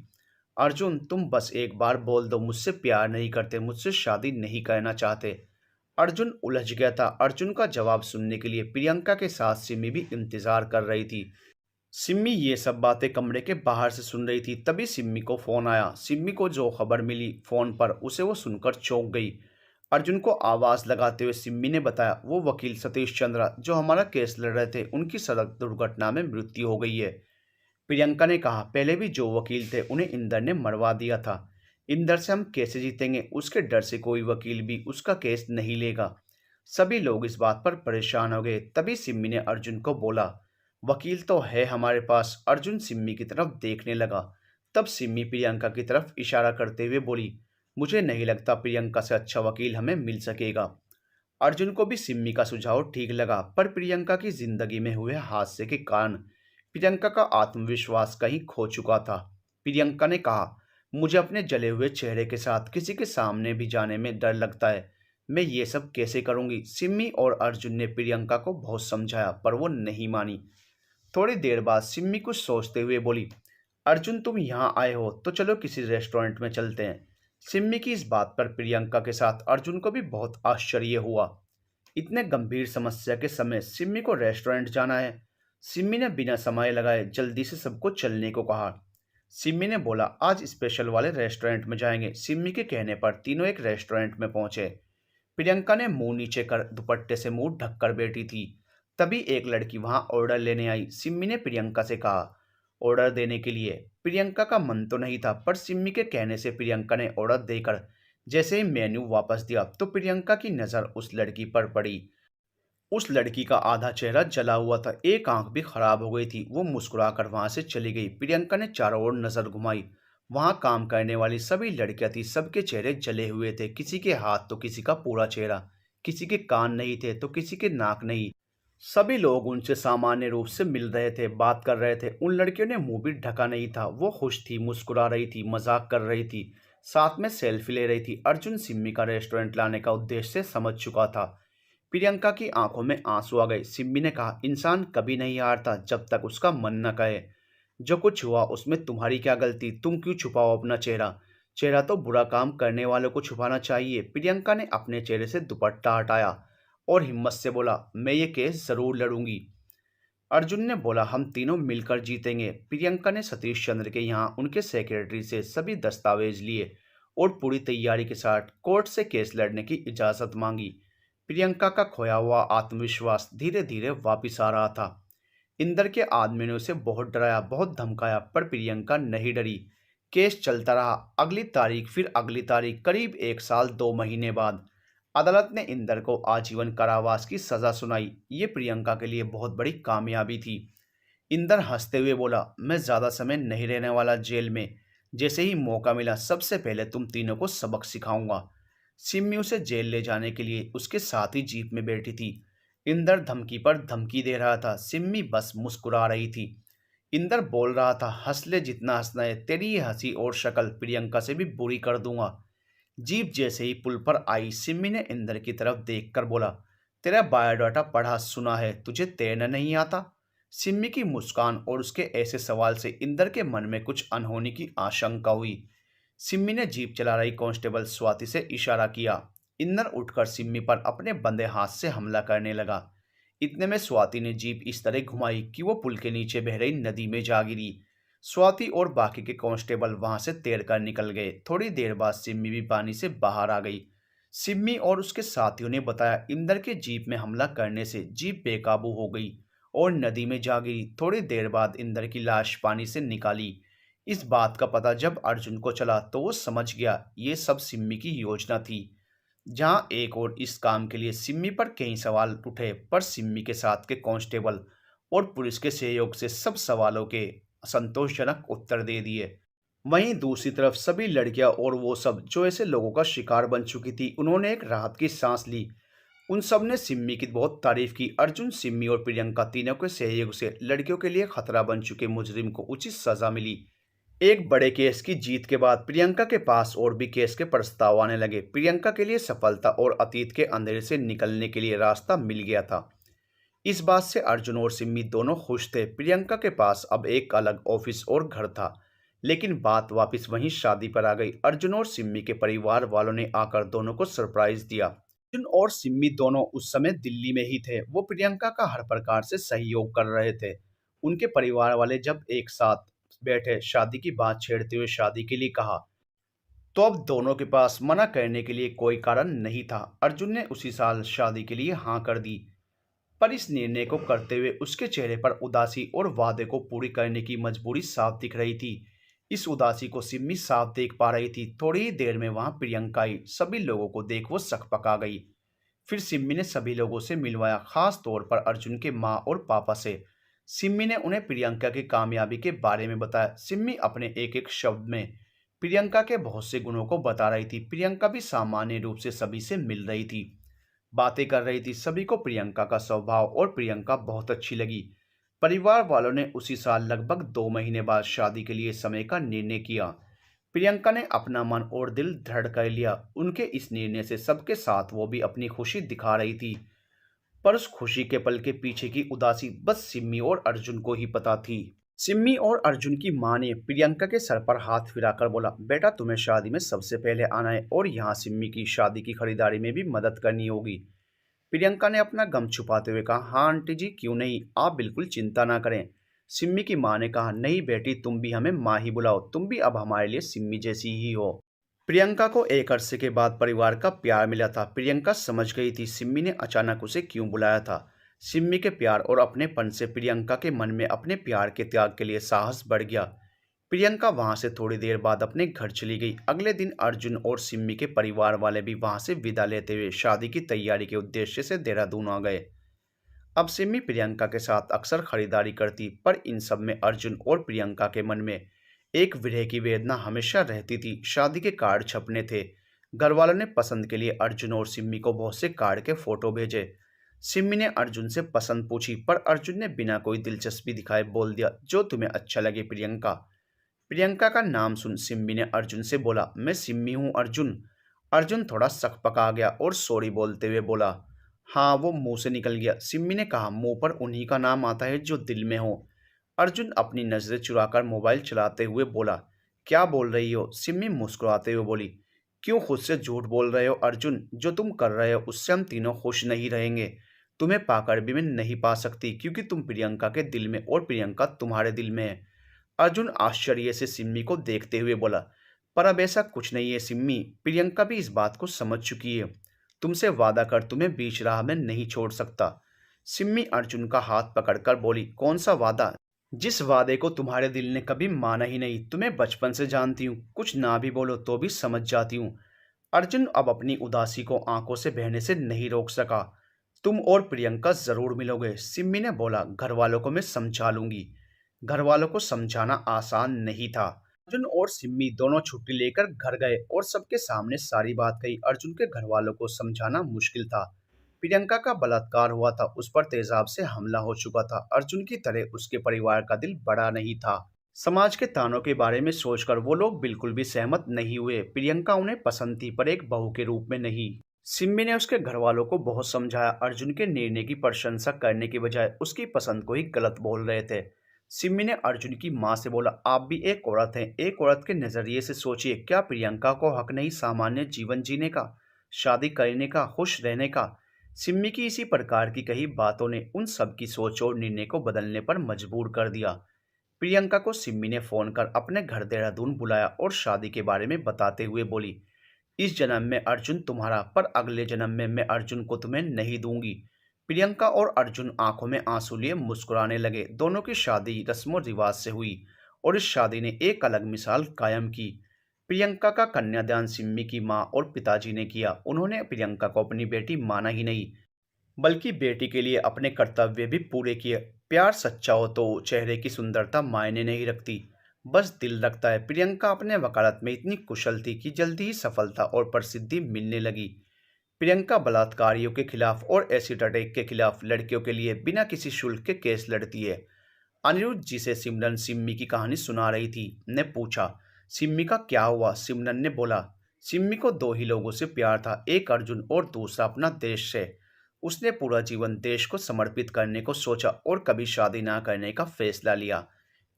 अर्जुन तुम बस एक बार बोल दो, मुझसे प्यार नहीं करते, मुझसे शादी नहीं करना चाहते। अर्जुन उलझ गया था। अर्जुन का जवाब सुनने के लिए प्रियंका के साथ सिमी भी इंतजार कर रही थी। सिम्मी ये सब बातें कमरे के बाहर से सुन रही थी। तभी सिम्मी को फोन आया। सिम्मी को जो खबर मिली फोन पर, उसे वो सुनकर चौंक गई। अर्जुन को आवाज लगाते हुए सिम्मी ने बताया, वो वकील सतीश चंद्रा जो हमारा केस लड़ रहे थे, उनकी सड़क दुर्घटना में मृत्यु हो गई है। प्रियंका ने कहा, पहले भी जो वकील थे उन्हें इंदर ने मरवा दिया था। इंदर से हम कैसे जीतेंगे? उसके डर से कोई वकील भी उसका केस नहीं लेगा। सभी लोग इस बात पर परेशान हो गए। तभी सिम्मी ने अर्जुन को बोला, वकील तो है हमारे पास। अर्जुन सिम्मी की तरफ देखने लगा। तब सिम्मी प्रियंका की तरफ इशारा करते हुए बोली, मुझे नहीं लगता प्रियंका से अच्छा वकील हमें मिल सकेगा। अर्जुन को भी सिम्मी का सुझाव ठीक लगा, पर प्रियंका की जिंदगी में हुए हादसे के कारण प्रियंका का आत्मविश्वास कहीं खो चुका था। प्रियंका ने कहा, मुझे अपने जले हुए चेहरे के साथ किसी के सामने भी जाने में डर लगता है। मैं ये सब कैसे करूंगी? सिम्मी और अर्जुन ने प्रियंका को बहुत समझाया पर वो नहीं मानी। थोड़ी देर बाद सिम्मी कुछ सोचते हुए बोली, अर्जुन तुम यहाँ आए हो तो चलो किसी रेस्टोरेंट में चलते हैं। सिम्मी की इस बात पर प्रियंका के साथ अर्जुन को भी बहुत आश्चर्य हुआ। इतने गंभीर समस्या के समय सिम्मी को रेस्टोरेंट जाना है। सिम्मी ने बिना समय लगाए जल्दी से सबको चलने को कहा। सिम्मी ने बोला, आज स्पेशल वाले रेस्टोरेंट में जाएंगे। सिम्मी के कहने पर तीनों एक रेस्टोरेंट में पहुंचे। प्रियंका ने मुंह नीचे कर दुपट्टे से मुंह ढककर बैठी थी। तभी एक लड़की वहां ऑर्डर लेने आई। सिम्मी ने प्रियंका से कहा, ऑर्डर देने के लिए। प्रियंका का मन तो नहीं था, पर सिम्मी के कहने से प्रियंका ने ऑर्डर देकर जैसे ही मेन्यू वापस दिया तो प्रियंका की नज़र उस लड़की पर पड़ी। उस लड़की का आधा चेहरा जला हुआ था, एक आंख भी खराब हो गई थी। वो मुस्कुराकर वहां से चली गई। प्रियंका ने चारों ओर नजर घुमाई। वहां काम करने वाली सभी लड़कियां थी, सबके चेहरे जले हुए थे। किसी के हाथ तो किसी का पूरा चेहरा, किसी के कान नहीं थे तो किसी के नाक नहीं। सभी लोग उनसे सामान्य रूप से मिल रहे थे, बात कर रहे थे। उन लड़कियों ने मुंह भी ढका नहीं था। वो खुश थी, मुस्कुरा रही थी, मजाक कर रही थी, साथ में सेल्फी ले रही थी। अर्जुन सिम्मी का रेस्टोरेंट लाने का उद्देश्य समझ चुका था। प्रियंका की आंखों में आंसू आ गए। सिम्मी ने कहा, इंसान कभी नहीं हारता जब तक उसका मन न कहे। जो कुछ हुआ उसमें तुम्हारी क्या गलती? तुम क्यों छुपाओ अपना चेहरा? चेहरा तो बुरा काम करने वालों को छुपाना चाहिए। प्रियंका ने अपने चेहरे से दुपट्टा हटाया और हिम्मत से बोला, मैं ये केस जरूर लड़ूंगी। अर्जुन ने बोला, हम तीनों मिलकर जीतेंगे। प्रियंका ने सतीश चंद्र के यहाँ उनके सेक्रेटरी से सभी दस्तावेज लिए और पूरी तैयारी के साथ कोर्ट से केस लड़ने की इजाज़त मांगी। प्रियंका का खोया हुआ आत्मविश्वास धीरे धीरे वापिस आ रहा था। इंदर के आदमी ने उसे बहुत डराया, बहुत धमकाया, पर प्रियंका नहीं डरी। केस चलता रहा, अगली तारीख फिर अगली तारीख। करीब 1 साल 2 महीने बाद अदालत ने इंदर को आजीवन कारावास की सजा सुनाई। ये प्रियंका के लिए बहुत बड़ी कामयाबी थी। इंदर हंसते हुए बोला, मैं ज्यादा समय नहीं रहने वाला जेल में। जैसे ही मौका मिला सबसे पहले तुम तीनों को सबक सिखाऊंगा। सिम्मी उसे जेल ले जाने के लिए उसके साथ ही जीप में बैठी थी। इंदर धमकी पर धमकी दे रहा था, सिम्मी बस मुस्कुरा रही थी। इंदर बोल रहा था, हंस ले जितना हंसना है, तेरी ये हंसी और शक्ल प्रियंका से भी बुरी कर दूंगा। जीप जैसे ही पुल पर आई, सिम्मी ने इंदर की तरफ देखकर बोला, तेरा बायोडाटा पढ़ा सुना है, तुझे तैरना नहीं आता? सिम्मी की मुस्कान और उसके ऐसे सवाल से इंदर के मन में कुछ अनहोनी की आशंका हुई। सिम्मी ने जीप चला रही कांस्टेबल स्वाति से इशारा किया। इंदर उठकर सिम्मी पर अपने बंदे हाथ से हमला करने लगा। इतने में स्वाति ने जीप इस तरह घुमाई कि वो पुल के नीचे बह रही नदी में जा गिरी। स्वाति और बाकी के कांस्टेबल वहां से तैरकर निकल गए। थोड़ी देर बाद सिम्मी भी पानी से बाहर आ गई। सिम्मी और उसके साथियों ने बताया, इंदर के जीप में हमला करने से जीप बेकाबू हो गई और नदी में जा गिरी। थोड़ी देर बाद इंदर की लाश पानी से निकाली। इस बात का पता जब अर्जुन को चला तो वो समझ गया ये सब सिम्मी की योजना थी। जहां एक और इस काम के लिए सिम्मी पर कई सवाल उठे, पर सिम्मी के साथ के कांस्टेबल और पुलिस के सहयोग से सब सवालों के संतोषजनक उत्तर दे दिए। वहीं दूसरी तरफ सभी लड़कियां और वो सब जो ऐसे लोगों का शिकार बन चुकी थी, उन्होंने एक राहत की सांस ली। उन सब ने सिम्मी की बहुत तारीफ की। अर्जुन, सिम्मी और प्रियंका तीनों के सहयोग से लड़कियों के लिए खतरा बन चुके मुजरिम को उचित सजा मिली। एक बड़े केस की जीत के बाद प्रियंका के पास और भी केस के प्रस्ताव आने लगे। प्रियंका के लिए सफलता और अतीत के अंधेरे से निकलने के लिए रास्ता मिल गया था। इस बात से अर्जुन और सिम्मी दोनों खुश थे। प्रियंका के पास अब एक अलग ऑफिस और घर था। लेकिन बात वापस वहीं शादी पर आ गई। अर्जुन और सिम्मी के परिवार वालों ने आकर दोनों को सरप्राइज दिया। अर्जुन और सिम्मी दोनों उस समय दिल्ली में ही थे। वो प्रियंका का हर प्रकार से सहयोग कर रहे थे। उनके परिवार वाले जब एक साथ बैठे शादी की बात छेड़ते हुए शादी के लिए कहा, तो अब दोनों के पास मना करने के लिए कोई कारण नहीं था। अर्जुन ने उसी साल शादी के लिए हाँ कर दी, पर इस निर्णय को करते हुए उसके चेहरे पर उदासी और वादे को पूरी करने की मजबूरी साफ दिख रही थी। इस उदासी को सिम्मी साफ देख पा रही थी। थोड़ी ही देर में वहां प्रियंका आई। सभी लोगों को देख वो सकपका गई। फिर सिम्मी ने सभी लोगों से मिलवाया, खास तौर पर अर्जुन के माँ और पापा से। सिम्मी ने उन्हें प्रियंका की कामयाबी के बारे में बताया। सिम्मी अपने एक एक शब्द में प्रियंका के बहुत से गुणों को बता रही थी। प्रियंका भी सामान्य रूप से सभी से मिल रही थी, बातें कर रही थी। सभी को प्रियंका का स्वभाव और प्रियंका बहुत अच्छी लगी। परिवार वालों ने उसी साल लगभग 2 महीने बाद शादी के लिए समय का निर्णय किया। प्रियंका ने अपना मन और दिल दृढ़ कर लिया। उनके इस निर्णय से सबके साथ वो भी अपनी खुशी दिखा रही थी, पर उस खुशी के पल के पीछे की उदासी बस सिम्मी और अर्जुन को ही पता थी। सिम्मी और अर्जुन की मां ने प्रियंका के सर पर हाथ फिराकर बोला, बेटा तुम्हें शादी में सबसे पहले आना है और यहाँ सिम्मी की शादी की खरीदारी में भी मदद करनी होगी। प्रियंका ने अपना गम छुपाते हुए कहा, हाँ आंटी जी, क्यों नहीं, आप बिल्कुल चिंता ना करें। सिम्मी की मां ने कहा, नहीं बेटी, तुम भी हमें माँ ही बुलाओ, तुम भी अब हमारे लिए सिम्मी जैसी ही हो। प्रियंका को एक अरसे के बाद परिवार का प्यार मिला था। प्रियंका समझ गई थी सिम्मी ने अचानक उसे क्यों बुलाया था। सिम्मी के प्यार और अपनेपन से प्रियंका के मन में अपने प्यार के त्याग के लिए साहस बढ़ गया। प्रियंका वहां से थोड़ी देर बाद अपने घर चली गई। अगले दिन अर्जुन और सिम्मी के परिवार वाले भी वहां से विदा लेते हुए शादी की तैयारी के उद्देश्य से देहरादून आ गए। अब सिमी प्रियंका के साथ अक्सर खरीदारी करती, पर इन सब में अर्जुन और प्रियंका के मन में एक विरह की वेदना हमेशा रहती थी। शादी के कार्ड छपने थे। घर वालों ने पसंद के लिए अर्जुन और सिम्मी को बहुत से कार्ड के फोटो भेजे। सिम्मी ने अर्जुन से पसंद पूछी, पर अर्जुन ने बिना कोई दिलचस्पी दिखाए बोल दिया, जो तुम्हें अच्छा लगे प्रियंका। प्रियंका का नाम सुन सिम्मी ने अर्जुन से बोला, मैं सिम्मी हूँ अर्जुन। अर्जुन थोड़ा सकपका गया और सॉरी बोलते हुए बोला, हाँ वो मुंह से निकल गया। सिम्मी ने कहा, मुंह पर उन्हीं का नाम आता है जो दिल में हो। अर्जुन अपनी नजरें चुराकर मोबाइल चलाते हुए बोला, क्या बोल रही हो? सिम्मी मुस्कुराते हुए बोली, क्यों खुद से झूठ बोल रहे हो अर्जुन? जो तुम कर रहे हो उससे हम तीनों खुश नहीं रहेंगे। तुम्हें पाकर भी मैं नहीं पा सकती, क्योंकि तुम प्रियंका के दिल में और प्रियंका तुम्हारे दिल में है। अर्जुन आश्चर्य से सिम्मी को देखते हुए बोला, पर अब ऐसा कुछ नहीं है सिम्मी, प्रियंका भी इस बात को समझ चुकी है। तुमसे वादा कर तुम्हें बीच राह में नहीं छोड़ सकता। सिम्मी अर्जुन का हाथ पकड़कर बोली, कौन सा वादा? जिस वादे को तुम्हारे दिल ने कभी माना ही नहीं। तुम्हें बचपन से जानती हूँ, कुछ ना भी बोलो तो भी समझ जाती हूँ। अर्जुन अब अपनी उदासी को आंखों से बहने से नहीं रोक सका। तुम और प्रियंका जरूर मिलोगे, सिम्मी ने बोला, घर वालों को मैं समझा लूंगी। घर वालों को समझाना आसान नहीं था। अर्जुन और सिम्मी दोनों छुट्टी लेकर घर गए और सबके सामने सारी बात कही। अर्जुन के घर वालों को समझाना मुश्किल था। प्रियंका का बलात्कार हुआ था, उस पर तेजाब से हमला हो चुका था। अर्जुन की तरह उसके परिवार का दिल बड़ा नहीं था। समाज के तानों के बारे में सोचकर वो लोग बिल्कुल भी सहमत नहीं हुए। प्रियंका उन्हें पसंद थी, पर एक बहू के रूप में नहीं। सिम्मी ने उसके घर वालों को बहुत समझाया। अर्जुन के निर्णय की प्रशंसा करने के बजाय उसकी पसंद को ही गलत बोल रहे थे। सिम्मी ने अर्जुन की मां से बोला, आप भी एक औरत हैं, एक औरत के नजरिए से सोचिए, क्या प्रियंका को हक नहीं सामान्य जीवन जीने का, शादी करने का, खुश रहने का? सिम्मी की इसी प्रकार की कही बातों ने उन सब की सोच और निर्णय को बदलने पर मजबूर कर दिया। प्रियंका को सिम्मी ने फोन कर अपने घर देहरादून बुलाया और शादी के बारे में बताते हुए बोली, इस जन्म में अर्जुन तुम्हारा, पर अगले जन्म में मैं अर्जुन को तुम्हें नहीं दूंगी। प्रियंका और अर्जुन आंखों में आंसू लिए मुस्कुराने लगे। दोनों की शादी रस्मों रिवाज से हुई और इस शादी ने एक अलग मिसाल कायम की। प्रियंका का कन्यादान सिम्मी की मां और पिताजी ने किया। उन्होंने प्रियंका को अपनी बेटी माना ही नहीं, बल्कि बेटी के लिए अपने कर्तव्य भी पूरे किए। प्यार सच्चा हो तो चेहरे की सुंदरता मायने नहीं रखती, बस दिल रखता है। प्रियंका अपने वकालत में इतनी कुशल थी कि जल्दी ही सफलता और प्रसिद्धि मिलने लगी। प्रियंका बलात्कारियों के खिलाफ और एसिड अटैक के खिलाफ लड़कियों के लिए बिना किसी शुल्क के केस लड़ती है। अनिरुद्ध जी से सिमरन सिम्मी की कहानी सुना रही थी, ने पूछा, सिम्मी का क्या हुआ? सिमरन ने बोला, सिम्मी को दो ही लोगों से प्यार था, एक अर्जुन और दूसरा अपना देश से। उसने पूरा जीवन देश को समर्पित करने को सोचा और कभी शादी ना करने का फैसला लिया।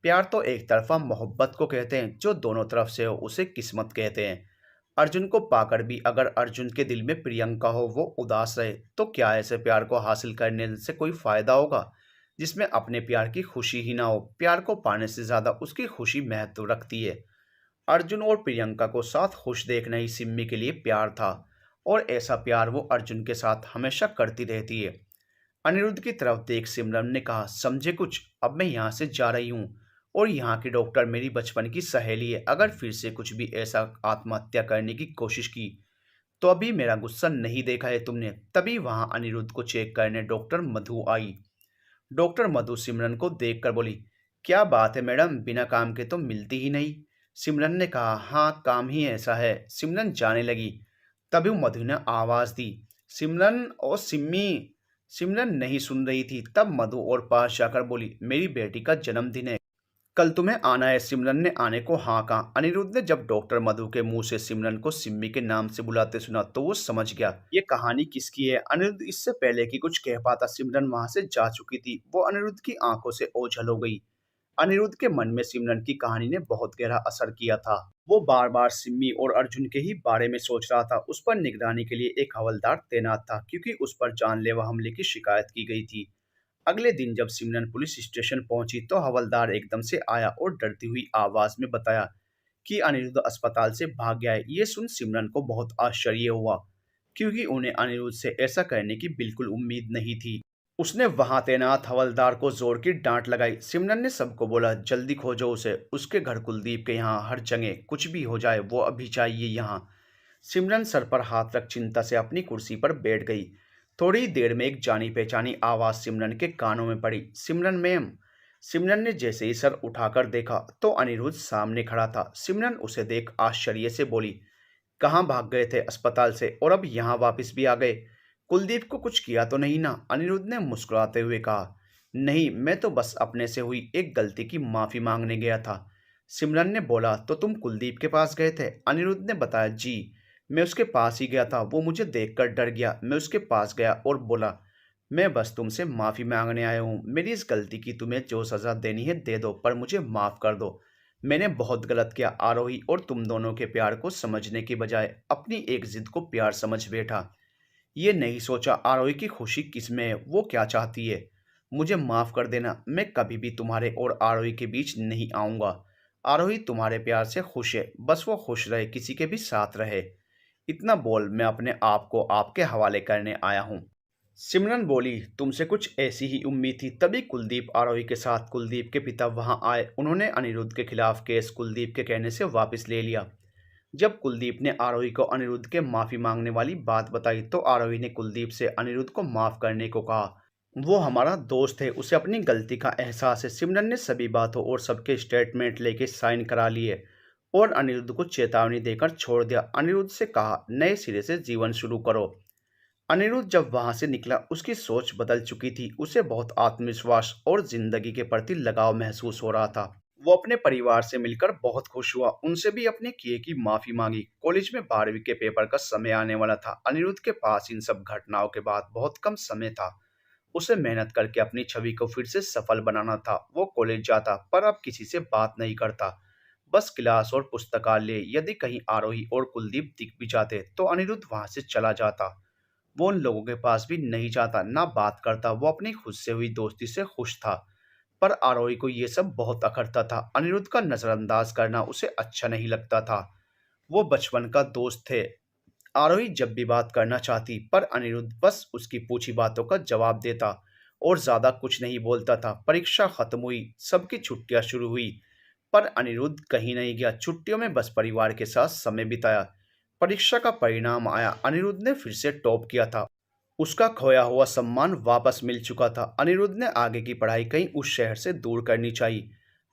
प्यार तो एक तरफा मोहब्बत को कहते हैं, जो दोनों तरफ से हो उसे किस्मत कहते हैं। अर्जुन को पाकर भी अगर अर्जुन के दिल में प्रियंका हो, वो उदास रहे, तो क्या ऐसे प्यार को हासिल करने से कोई फायदा होगा जिसमें अपने प्यार की खुशी ही ना हो? प्यार को पाने से ज्यादा उसकी खुशी महत्व रखती है। अर्जुन और प्रियंका को साथ खुश देखना ही सिम्मी के लिए प्यार था, और ऐसा प्यार वो अर्जुन के साथ हमेशा करती रहती है। अनिरुद्ध की तरफ देख सिमरन ने कहा, समझे कुछ? अब मैं यहाँ से जा रही हूँ और यहाँ की डॉक्टर मेरी बचपन की सहेली है। अगर फिर से कुछ भी ऐसा आत्महत्या करने की कोशिश की तो अभी मेरा गुस्सा नहीं देखा है तुमने। तभी वहां अनिरुद्ध को चेक करने डॉक्टर मधु आई। डॉक्टर मधु सिमरन को देखकर बोली, क्या बात है मैडम, बिना काम के तो मिलती ही नहीं। सिमरन ने कहा, हाँ काम ही ऐसा है। सिमरन जाने लगी, तभी मधु ने आवाज दी, सिमरन और सिम्मी। सिमरन नहीं सुन रही थी। तब मधु और पास जाकर बोली, मेरी बेटी का जन्मदिन है, कल तुम्हें आना है। सिमरन ने आने को हाँ कहा। अनिरुद्ध ने जब डॉक्टर मधु के मुंह से सिमरन को सिम्मी के नाम से बुलाते सुना तो वो समझ गया ये कहानी किसकी है। अनिरुद्ध इससे पहले कि कुछ कह पाता सिमरन वहां से जा चुकी थी। वो अनिरुद्ध की आंखों से ओझल हो गई। अनिरुद्ध के मन में सिमरन की कहानी ने बहुत गहरा असर किया था। वो बार बार सिम्मी और अर्जुन के ही बारे में सोच रहा था। उस पर निगरानी के लिए एक हवलदार तैनात था, क्योंकि उस पर जानलेवा हमले की शिकायत की गई थी। अगले दिन जब सिमरन पुलिस स्टेशन पहुंची तो हवलदार एकदम से आया और डरती हुई आवाज में बताया कि अनिरुद्ध अस्पताल से भाग गया है। ये सुन सिमरन को बहुत आश्चर्य हुआ, क्योंकि उन्हें अनिरुद्ध से ऐसा करने की बिल्कुल उम्मीद नहीं थी। उसने वहां तैनात हवलदार को जोर की डांट लगाई। सिमरन ने सबको बोला, जल्दी खोजो उसे, उसके घर कुलदीप के यहाँ हर जगह, कुछ भी हो जाए वो अभी चाहिए यहाँ। सिमरन सर पर हाथ रख चिंता से अपनी कुर्सी पर बैठ गई। थोड़ी देर में एक जानी पहचानी आवाज सिमरन के कानों में पड़ी, सिमरन मैम। सिमरन ने जैसे ही सर उठाकर देखा तो अनिरुद्ध सामने खड़ा था। सिमरन उसे देख आश्चर्य से बोली, कहाँ भाग गए थे अस्पताल से और अब यहाँ वापस भी आ गए? कुलदीप को कुछ किया तो नहीं ना? अनिरुद्ध ने मुस्कुराते हुए कहा, नहीं, मैं तो बस अपने से हुई एक गलती की माफी मांगने गया था। सिमरन ने बोला, तो तुम कुलदीप के पास गए थे? अनिरुद्ध ने बताया, जी, मैं उसके पास ही गया था, वो मुझे देखकर डर गया। मैं उसके पास गया और बोला, मैं बस तुमसे माफी मांगने आया हूँ, मेरी इस गलती की तुम्हें जो सजा देनी है दे दो, पर मुझे माफ कर दो। मैंने बहुत गलत किया। आरोही और तुम दोनों के प्यार को समझने की बजाय अपनी एक जिद को प्यार समझ बैठा। ये नहीं सोचा आरोही की खुशी किसमें है, वो क्या चाहती है। मुझे माफ कर देना, मैं कभी भी तुम्हारे और आरोही के बीच नहीं आऊंगा। आरोही तुम्हारे प्यार से खुश है, बस वो खुश रहे, किसी के भी साथ रहे। इतना बोल मैं अपने आप को आपके हवाले करने आया हूँ। सिमरन बोली, तुमसे कुछ ऐसी ही उम्मीद थी। तभी कुलदीप आरोही के साथ कुलदीप के पिता वहां आए। उन्होंने अनिरुद्ध के खिलाफ केस कुलदीप के कहने से वापस ले लिया। जब कुलदीप ने आरोही को अनिरुद्ध के माफी मांगने वाली बात बताई तो आरोही ने कुलदीप से अनिरुद्ध को माफ करने को कहा। वो हमारा दोस्त है, उसे अपनी गलती का एहसास है। सिमरन ने सभी बातों और सबके स्टेटमेंट लेके साइन करा लिए और अनिरुद्ध को चेतावनी देकर छोड़ दिया। अनिरुद्ध से कहा, नए सिरे से जीवन शुरू करो। अनिरुद्ध जब वहां से निकला उसकी सोच बदल चुकी थी। उसे बहुत आत्मविश्वास और जिंदगी के प्रति लगाव महसूस हो रहा था। वो अपने परिवार से मिलकर बहुत खुश हुआ। उनसे भी अपने किए की माफी मांगी। कॉलेज में 12वीं के पेपर का समय आने वाला था। अनिरुद्ध के पास इन सब घटनाओं के बाद बहुत कम समय था। उसे मेहनत करके अपनी छवि को फिर से सफल बनाना था। वो कॉलेज जाता पर अब किसी से बात नहीं करता, बस क्लास और पुस्तकालय। यदि कहीं आरोही और कुलदीप दिख भी जाते तो अनिरुद्ध वहां से चला जाता। वो उन लोगों के पास भी नहीं जाता, ना बात करता। वो अपनी खुद से हुई दोस्ती से खुश था। पर आरोही को ये सब बहुत अखरता था। अनिरुद्ध का नजरअंदाज करना उसे अच्छा नहीं लगता था। वो बचपन का दोस्त थे। आरोही जब भी बात करना चाहती पर अनिरुद्ध बस उसकी पूछी बातों का जवाब देता और ज्यादा कुछ नहीं बोलता था। परीक्षा खत्म हुई, सबकी छुट्टियां शुरू हुई, पर अनिरुद्ध कहीं नहीं गया। छुट्टियों में बस परिवार के साथ समय बिताया। परीक्षा का परिणाम आया। अनिरुद्ध ने फिर से टॉप किया था। उसका खोया हुआ सम्मान वापस मिल चुका था। अनिरुद्ध ने आगे की पढ़ाई कहीं उस शहर से दूर करनी चाहिए।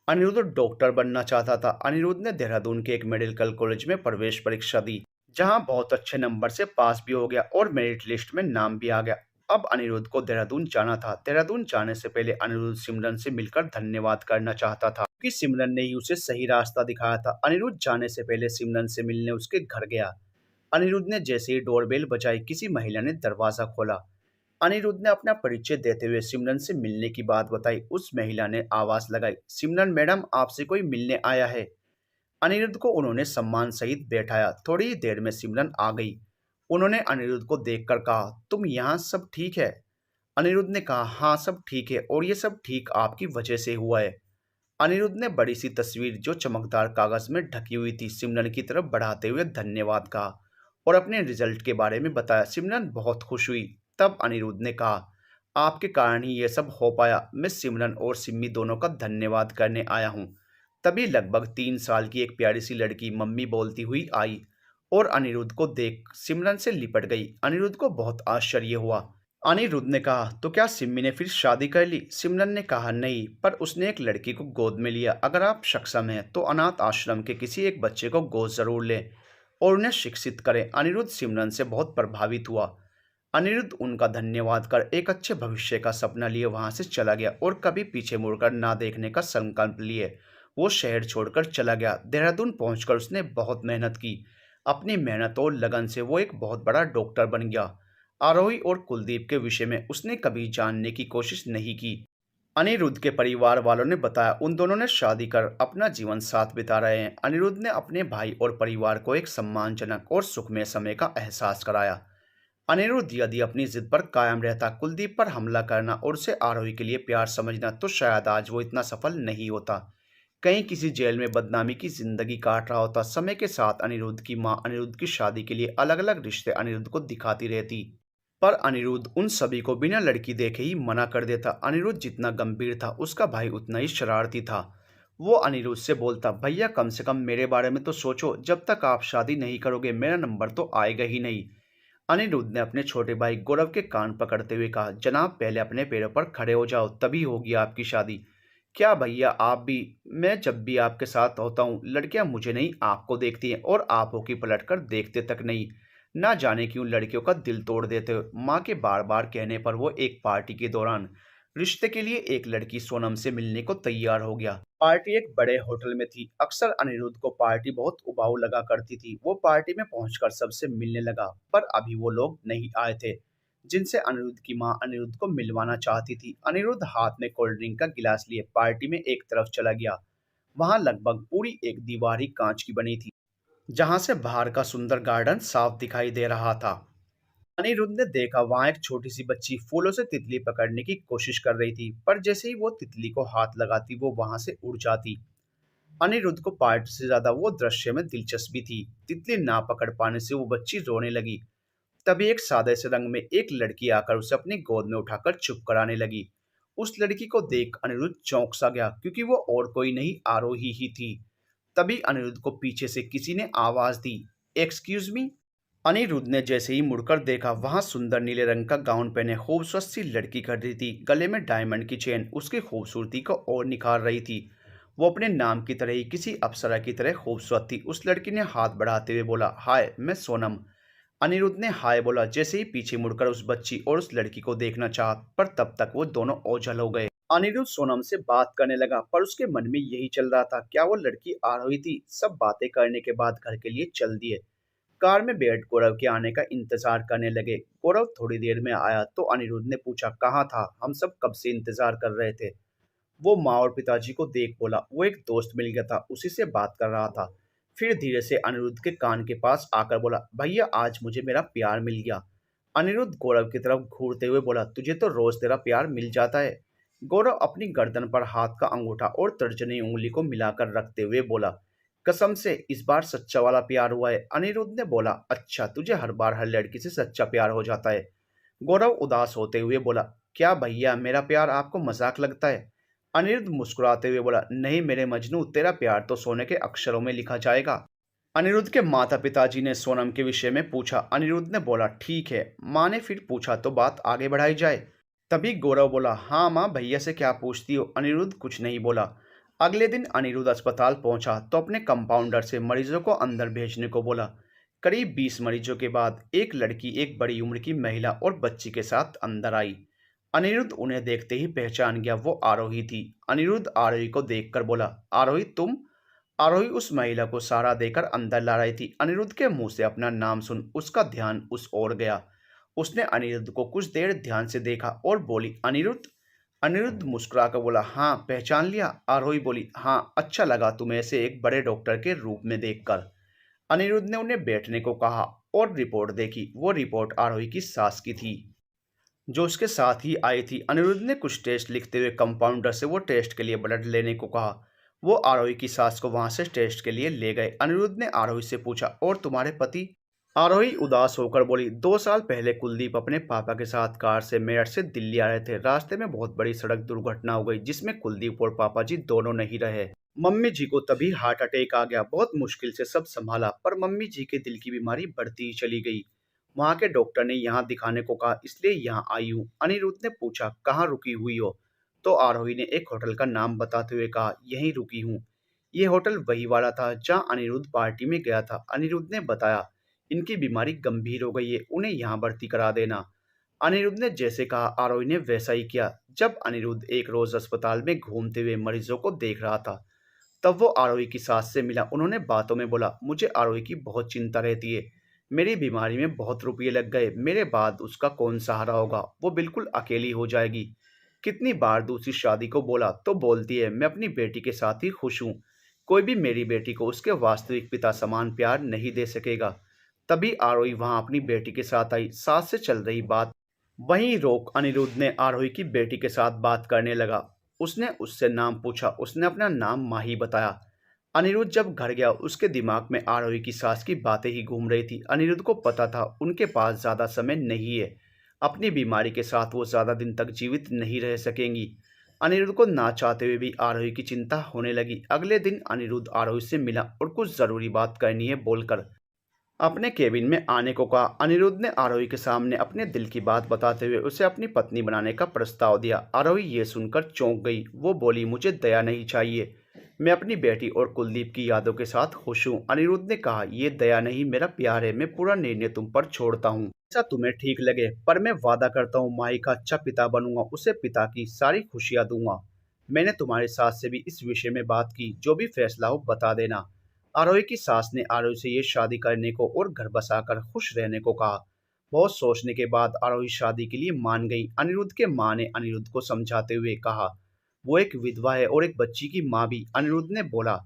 अनिरुद्ध डॉक्टर बनना चाहता था। अनिरुद्ध ने देहरादून के एक मेडिकल कॉलेज में प्रवेश परीक्षा दी, जहां बहुत अच्छे नंबर से पास भी हो गया और मेरिट लिस्ट में नाम भी आ गया। अब अनिरुद्ध को देहरादून जाना था। देहरादून जाने से पहले अनिरुद्ध सिमरन से मिलकर धन्यवाद करना चाहता था, क्योंकि सिमरन ने ही उसे सही रास्ता दिखाया था। अनिरुद्ध जाने से पहले सिमरन से मिलने उसके घर गया। अनिरुद्ध ने जैसे ही डोरबेल बजाई किसी महिला ने दरवाजा खोला। अनिरुद्ध ने अपना परिचय देते हुए सिमरन से मिलने की बात बताई। उस महिला ने आवाज लगाई, सिमरन मैडम, आपसे कोई मिलने आया है। अनिरुद्ध को उन्होंने सम्मान सहित बैठाया। थोड़ी ही देर में सिमरन आ गई। उन्होंने अनिरुद्ध को देखकर कहा, तुम यहाँ सब ठीक है? अनिरुद्ध ने कहा, हाँ सब ठीक है, और ये सब ठीक आपकी वजह से हुआ है। अनिरुद्ध ने बड़ी सी तस्वीर जो चमकदार कागज में ढकी हुई थी सिमरन की तरफ बढ़ाते हुए धन्यवाद कहा और अपने रिजल्ट के बारे में बताया। सिमरन बहुत खुश हुई। तब अनिरुद्ध ने कहा, आपके कारण ही ये सब हो पाया। मैं सिमरन और सिम्मी दोनों का धन्यवाद करने आया हूँ। तभी लगभग 3 साल की एक प्यारी सी लड़की मम्मी बोलती हुई आई और अनिरुद्ध को देख सिमरन से लिपट गई। अनिरुद्ध को बहुत आश्चर्य हुआ। अनिरुद्ध ने कहा, तो क्या सिम्मी ने फिर शादी कर ली? सिमरन ने कहा, नहीं, पर उसने एक लड़की को गोद में लिया। अगर आप सक्षम हैं तो अनाथ आश्रम के किसी एक बच्चे को गोद जरूर लें और उन्हें शिक्षित करें। अनिरुद्ध सिमरन से बहुत प्रभावित हुआ। अनिरुद्ध उनका धन्यवाद कर एक अच्छे भविष्य का सपना लिए वहां से चला गया और कभी पीछे मुड़कर ना देखने का संकल्प लिए वो शहर छोड़कर चला गया। देहरादून पहुंचकर उसने बहुत मेहनत की। अपनी मेहनत और लगन से वो एक बहुत बड़ा डॉक्टर बन गया। आरोही और कुलदीप के विषय में उसने कभी जानने की कोशिश नहीं की। अनिरुद्ध के परिवार वालों ने बताया, उन दोनों ने शादी कर अपना जीवन साथ बिता रहे हैं। अनिरुद्ध ने अपने भाई और परिवार को एक सम्मानजनक और सुखमय समय का एहसास कराया। अनिरुद्ध यदि अपनी जिद पर कायम रहता, कुलदीप पर हमला करना और उसे आरोही के लिए प्यार समझना, तो शायद आज वो इतना सफल नहीं होता। कहीं किसी जेल में बदनामी की जिंदगी काट रहा होता। समय के साथ अनिरुद्ध की मां अनिरुद्ध की शादी के लिए अलग अलग रिश्ते अनिरुद्ध को दिखाती रहती। पर अनिरुद्ध उन सभी को बिना लड़की देखे ही मना कर देता। अनिरुद्ध जितना गंभीर था उसका भाई उतना ही शरारती था। वो अनिरुद्ध से बोलता, भैया कम से कम मेरे बारे में तो सोचो, जब तक आप शादी नहीं करोगे मेरा नंबर तो आएगा ही नहीं। अनिरुद्ध ने अपने छोटे भाई गौरव के कान पकड़ते हुए कहा, जनाब पहले अपने पैरों पर खड़े हो जाओ, तभी होगी आपकी शादी। क्या भैया आप भी? मैं जब भी आपके साथ होता हूँ लड़कियां मुझे नहीं आपको देखती हैं और आप हो की पलट कर देखते तक नहीं। ना जाने क्यों लड़कियों का दिल तोड़ देते हो। माँ के बार बार कहने पर वो एक पार्टी के दौरान रिश्ते के लिए एक लड़की सोनम से मिलने को तैयार हो गया। पार्टी एक बड़े होटल में थी। अक्सर अनिरुद्ध को पार्टी बहुत उबाऊ लगा करती थी। वो पार्टी में पहुंचकर सबसे मिलने लगा, पर अभी वो लोग नहीं आए थे जिनसे अनिरुद्ध की मां अनिरुद्ध को मिलवाना चाहती थी। अनिरुद्ध हाथ में कोल्ड ड्रिंक का गिलास लिए पार्टी में एक तरफ चला गया। वहां लगभग पूरी एक दीवार ही कांच की बनी थी, जहां से बाहर का सुंदर गार्डन साफ दिखाई दे रहा था। अनिरुद्ध ने देखा वहां एक छोटी सी बच्ची फूलों से तितली पकड़ने की कोशिश कर रही थी, पर जैसे ही वो तितली को हाथ लगाती वो वहां से उड़ जाती। अनिरुद्ध को पार्टी से ज्यादा वो दृश्य में दिलचस्पी थी। तितली ना पकड़ पाने से वो बच्ची रोने लगी। तभी एक सादे से रंग में एक लड़की आकर उसे अपनी गोद में उठाकर चुप कराने लगी। उस लड़की को देख अनिरुद्ध चौंक सा गया, क्योंकि वो और कोई नहीं आरोही ही थी। तभी अनिरुद्ध को पीछे से किसी ने आवाज दी, एक्सक्यूज मी। अनिरुद्ध ने जैसे ही मुड़कर देखा, वहां सुंदर नीले रंग का गाउन पहने खूबसूरत सी लड़की खड़ी थी। गले में डायमंड की चेन उसकी खूबसूरती को और निखार रही थी। वो अपने नाम की तरह ही किसी अप्सरा की तरह खूबसूरत थी। उस लड़की ने हाथ बढ़ाते हुए बोला, हाय मैं सोनम। अनिरुद्ध ने हाय बोला, जैसे ही पीछे मुड़कर उस बच्ची और उस लड़की को देखना चाहा, पर तब तक वो दोनों ओझल हो गए। अनिरुद्ध सोनम से बात करने लगा, पर उसके मन में यही चल रहा था, क्या वो लड़की आ रही थी। सब बातें करने के बाद घर के लिए चल दिए। कार में बैठ गौरव के आने का इंतजार करने लगे। गौरव थोड़ी देर में आया तो अनिरुद्ध ने पूछा, कहाँ था? हम सब कब से इंतजार कर रहे थे। वो माँ और पिताजी को देख बोला, वो एक दोस्त मिल गया था, उसी से बात कर रहा था। फिर धीरे से अनिरुद्ध के कान के पास आकर बोला, भैया आज मुझे मेरा प्यार मिल गया। अनिरुद्ध गौरव की तरफ घूरते हुए बोला, तुझे तो रोज तेरा प्यार मिल जाता है। गौरव अपनी गर्दन पर हाथ का अंगूठा और तर्जनी उंगली को मिलाकर रखते हुए बोला, कसम से इस बार सच्चा वाला प्यार हुआ है। अनिरुद्ध ने बोला, अच्छा तुझे हर बार हर लड़की से सच्चा प्यार हो जाता है। गौरव उदास होते हुए बोला, क्या भैया मेरा प्यार आपको मजाक लगता है? अनिरुद्ध मुस्कुराते हुए बोला, नहीं मेरे मजनू, तेरा प्यार तो सोने के अक्षरों में लिखा जाएगा। अनिरुद्ध के माता पिताजी ने सोनम के विषय में पूछा। अनिरुद्ध ने बोला, ठीक है। माँ ने फिर पूछा, तो बात आगे बढ़ाई जाए। तभी गौरव बोला, हाँ माँ, भैया से क्या पूछती हो। अनिरुद्ध कुछ नहीं बोला। अगले दिन अनिरुद्ध अस्पताल पहुंचा तो अपने कंपाउंडर से मरीजों को अंदर भेजने को बोला। करीब 20 मरीजों के बाद एक लड़की एक बड़ी उम्र की महिला और बच्ची के साथ अंदर आई। अनिरुद्ध उन्हें देखते ही पहचान गया, वो आरोही थी। अनिरुद्ध आरोही को देखकर बोला, आरोही तुम? आरोही उस महिला को सहारा देकर अंदर ला रही थी। अनिरुद्ध के मुंह से अपना नाम सुन उसका ध्यान उस ओर गया। उसने अनिरुद्ध को कुछ देर ध्यान से देखा और बोली, अनिरुद्ध। अनिरुद्ध मुस्कुराकर बोला, हाँ पहचान लिया। आरोही बोली, हाँ अच्छा लगा तुम्हें ऐसे एक बड़े डॉक्टर के रूप में देखकर। अनिरुद्ध ने उन्हें बैठने को कहा और रिपोर्ट देखी। वो रिपोर्ट आरोही की सास की थी, जो उसके साथ ही आई थी। अनिरुद्ध ने कुछ टेस्ट लिखते हुए कंपाउंडर से वो टेस्ट के लिए ब्लड लेने को कहा। वो आरोही की सास को वहां से टेस्ट के लिए ले गए। अनिरुद्ध ने आरोही से पूछा, और तुम्हारे पति? आरोही उदास होकर बोली, 2 साल पहले कुलदीप अपने पापा के साथ कार से मेरठ से दिल्ली आ रहे थे। रास्ते में बहुत बड़ी सड़क दुर्घटना हो गई, जिसमें कुलदीप और पापा जी दोनों नहीं रहे। मम्मी जी को तभी हार्ट अटैक आ गया। बहुत मुश्किल से सब संभाला, पर मम्मी जी के दिल की बीमारी बढ़ती ही चली गई। वहां के डॉक्टर ने यहाँ दिखाने को कहा, इसलिए यहाँ आई हूँ। अनिरुद्ध ने पूछा, कहाँ रुकी हुई हो? तो आरोही ने एक होटल का नाम बताते हुए कहा, यहीं रुकी हूँ। ये होटल वही वाला था जहाँ अनिरुद्ध पार्टी में गया था। अनिरुद्ध ने बताया, इनकी बीमारी गंभीर हो गई है, उन्हें यहाँ भर्ती करा देना। अनिरुद्ध ने जैसे कहा आरोही ने वैसा ही किया। जब अनिरुद्ध एक रोज अस्पताल में घूमते हुए मरीजों को देख रहा था, तब वो आरोही की सास से मिला। उन्होंने बातों में बोला, मुझे आरोही की बहुत चिंता रहती है। मेरी बीमारी में बहुत रुपये लग गए, मेरे बाद उसका कौन सहारा होगा? वो बिल्कुल अकेली हो जाएगी। कितनी बार दूसरी शादी को बोला तो बोलती है, मैं अपनी बेटी के साथ ही खुश हूँ। कोई भी मेरी बेटी को उसके वास्तविक पिता समान प्यार नहीं दे सकेगा। तभी आरोही वहां अपनी बेटी के साथ आई। सास से चल रही बात वहीं रोक अनिरुद्ध ने आरोही की बेटी के साथ बात करने लगा। उसने उससे नाम पूछा। उसने अपना नाम माही बताया। अनिरुद्ध जब घर गया, उसके दिमाग में आरोही की सास की बातें ही घूम रही थी। अनिरुद्ध को पता था उनके पास ज्यादा समय नहीं है। अपनी बीमारी के साथ वो ज़्यादा दिन तक जीवित नहीं रह सकेंगी। अनिरुद्ध को ना चाहते हुए भी आरोही की चिंता होने लगी। अगले दिन अनिरुद्ध आरोही से मिला और कुछ ज़रूरी बात करनी है बोलकर अपने केबिन में आने को कहा। अनिरुद्ध ने आरोही के सामने अपने दिल की बात बताते हुए उसे अपनी पत्नी बनाने का प्रस्ताव दिया। आरोही ये सुनकर चौंक गई। वो बोली, मुझे दया नहीं चाहिए, मैं अपनी बेटी और कुलदीप की यादों के साथ खुश हूँ। अनिरुद्ध ने कहा, ये दया नहीं, मेरा प्यार है। मैं पूरा निर्णय तुम पर छोड़ता हूँ, ऐसा तुम्हें ठीक लगे, पर मैं वादा करता हूँ माही का अच्छा पिता बनूंगा, उसे पिता की सारी खुशियाँ दूंगा। मैंने तुम्हारे सास से भी इस विषय में बात की, जो भी फैसला हो बता देना। आरोही की सास ने आरोही से ये शादी करने को और घर बसाकर खुश रहने को कहा। बहुत सोचने के बाद आरोही शादी के लिए मान गई। अनिरुद्ध के माँ ने अनिरुद्ध को समझाते हुए कहा, वो एक विधवा है और एक बच्ची की माँ भी। अनिरुद्ध ने बोला,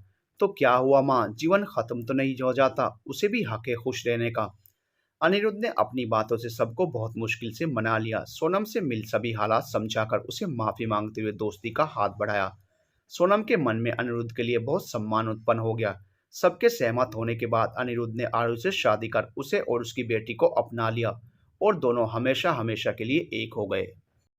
तो क्या हुआ माँ, जीवन खत्म तो नहीं हो जाता, उसे भी हक है खुश रहने का। अनिरुद्ध ने अपनी बातों से सबको बहुत मुश्किल से मना लिया। सोनम से मिल सभी हालात समझाकर उसे माफी मांगते हुए दोस्ती का हाथ बढ़ाया। सोनम के मन में अनिरुद्ध के लिए बहुत सम्मान उत्पन्न हो गया। सबके सहमत होने के बाद अनिरुद्ध ने आरू से शादी कर उसे और उसकी बेटी को अपना लिया और दोनों हमेशा हमेशा के लिए एक हो गए।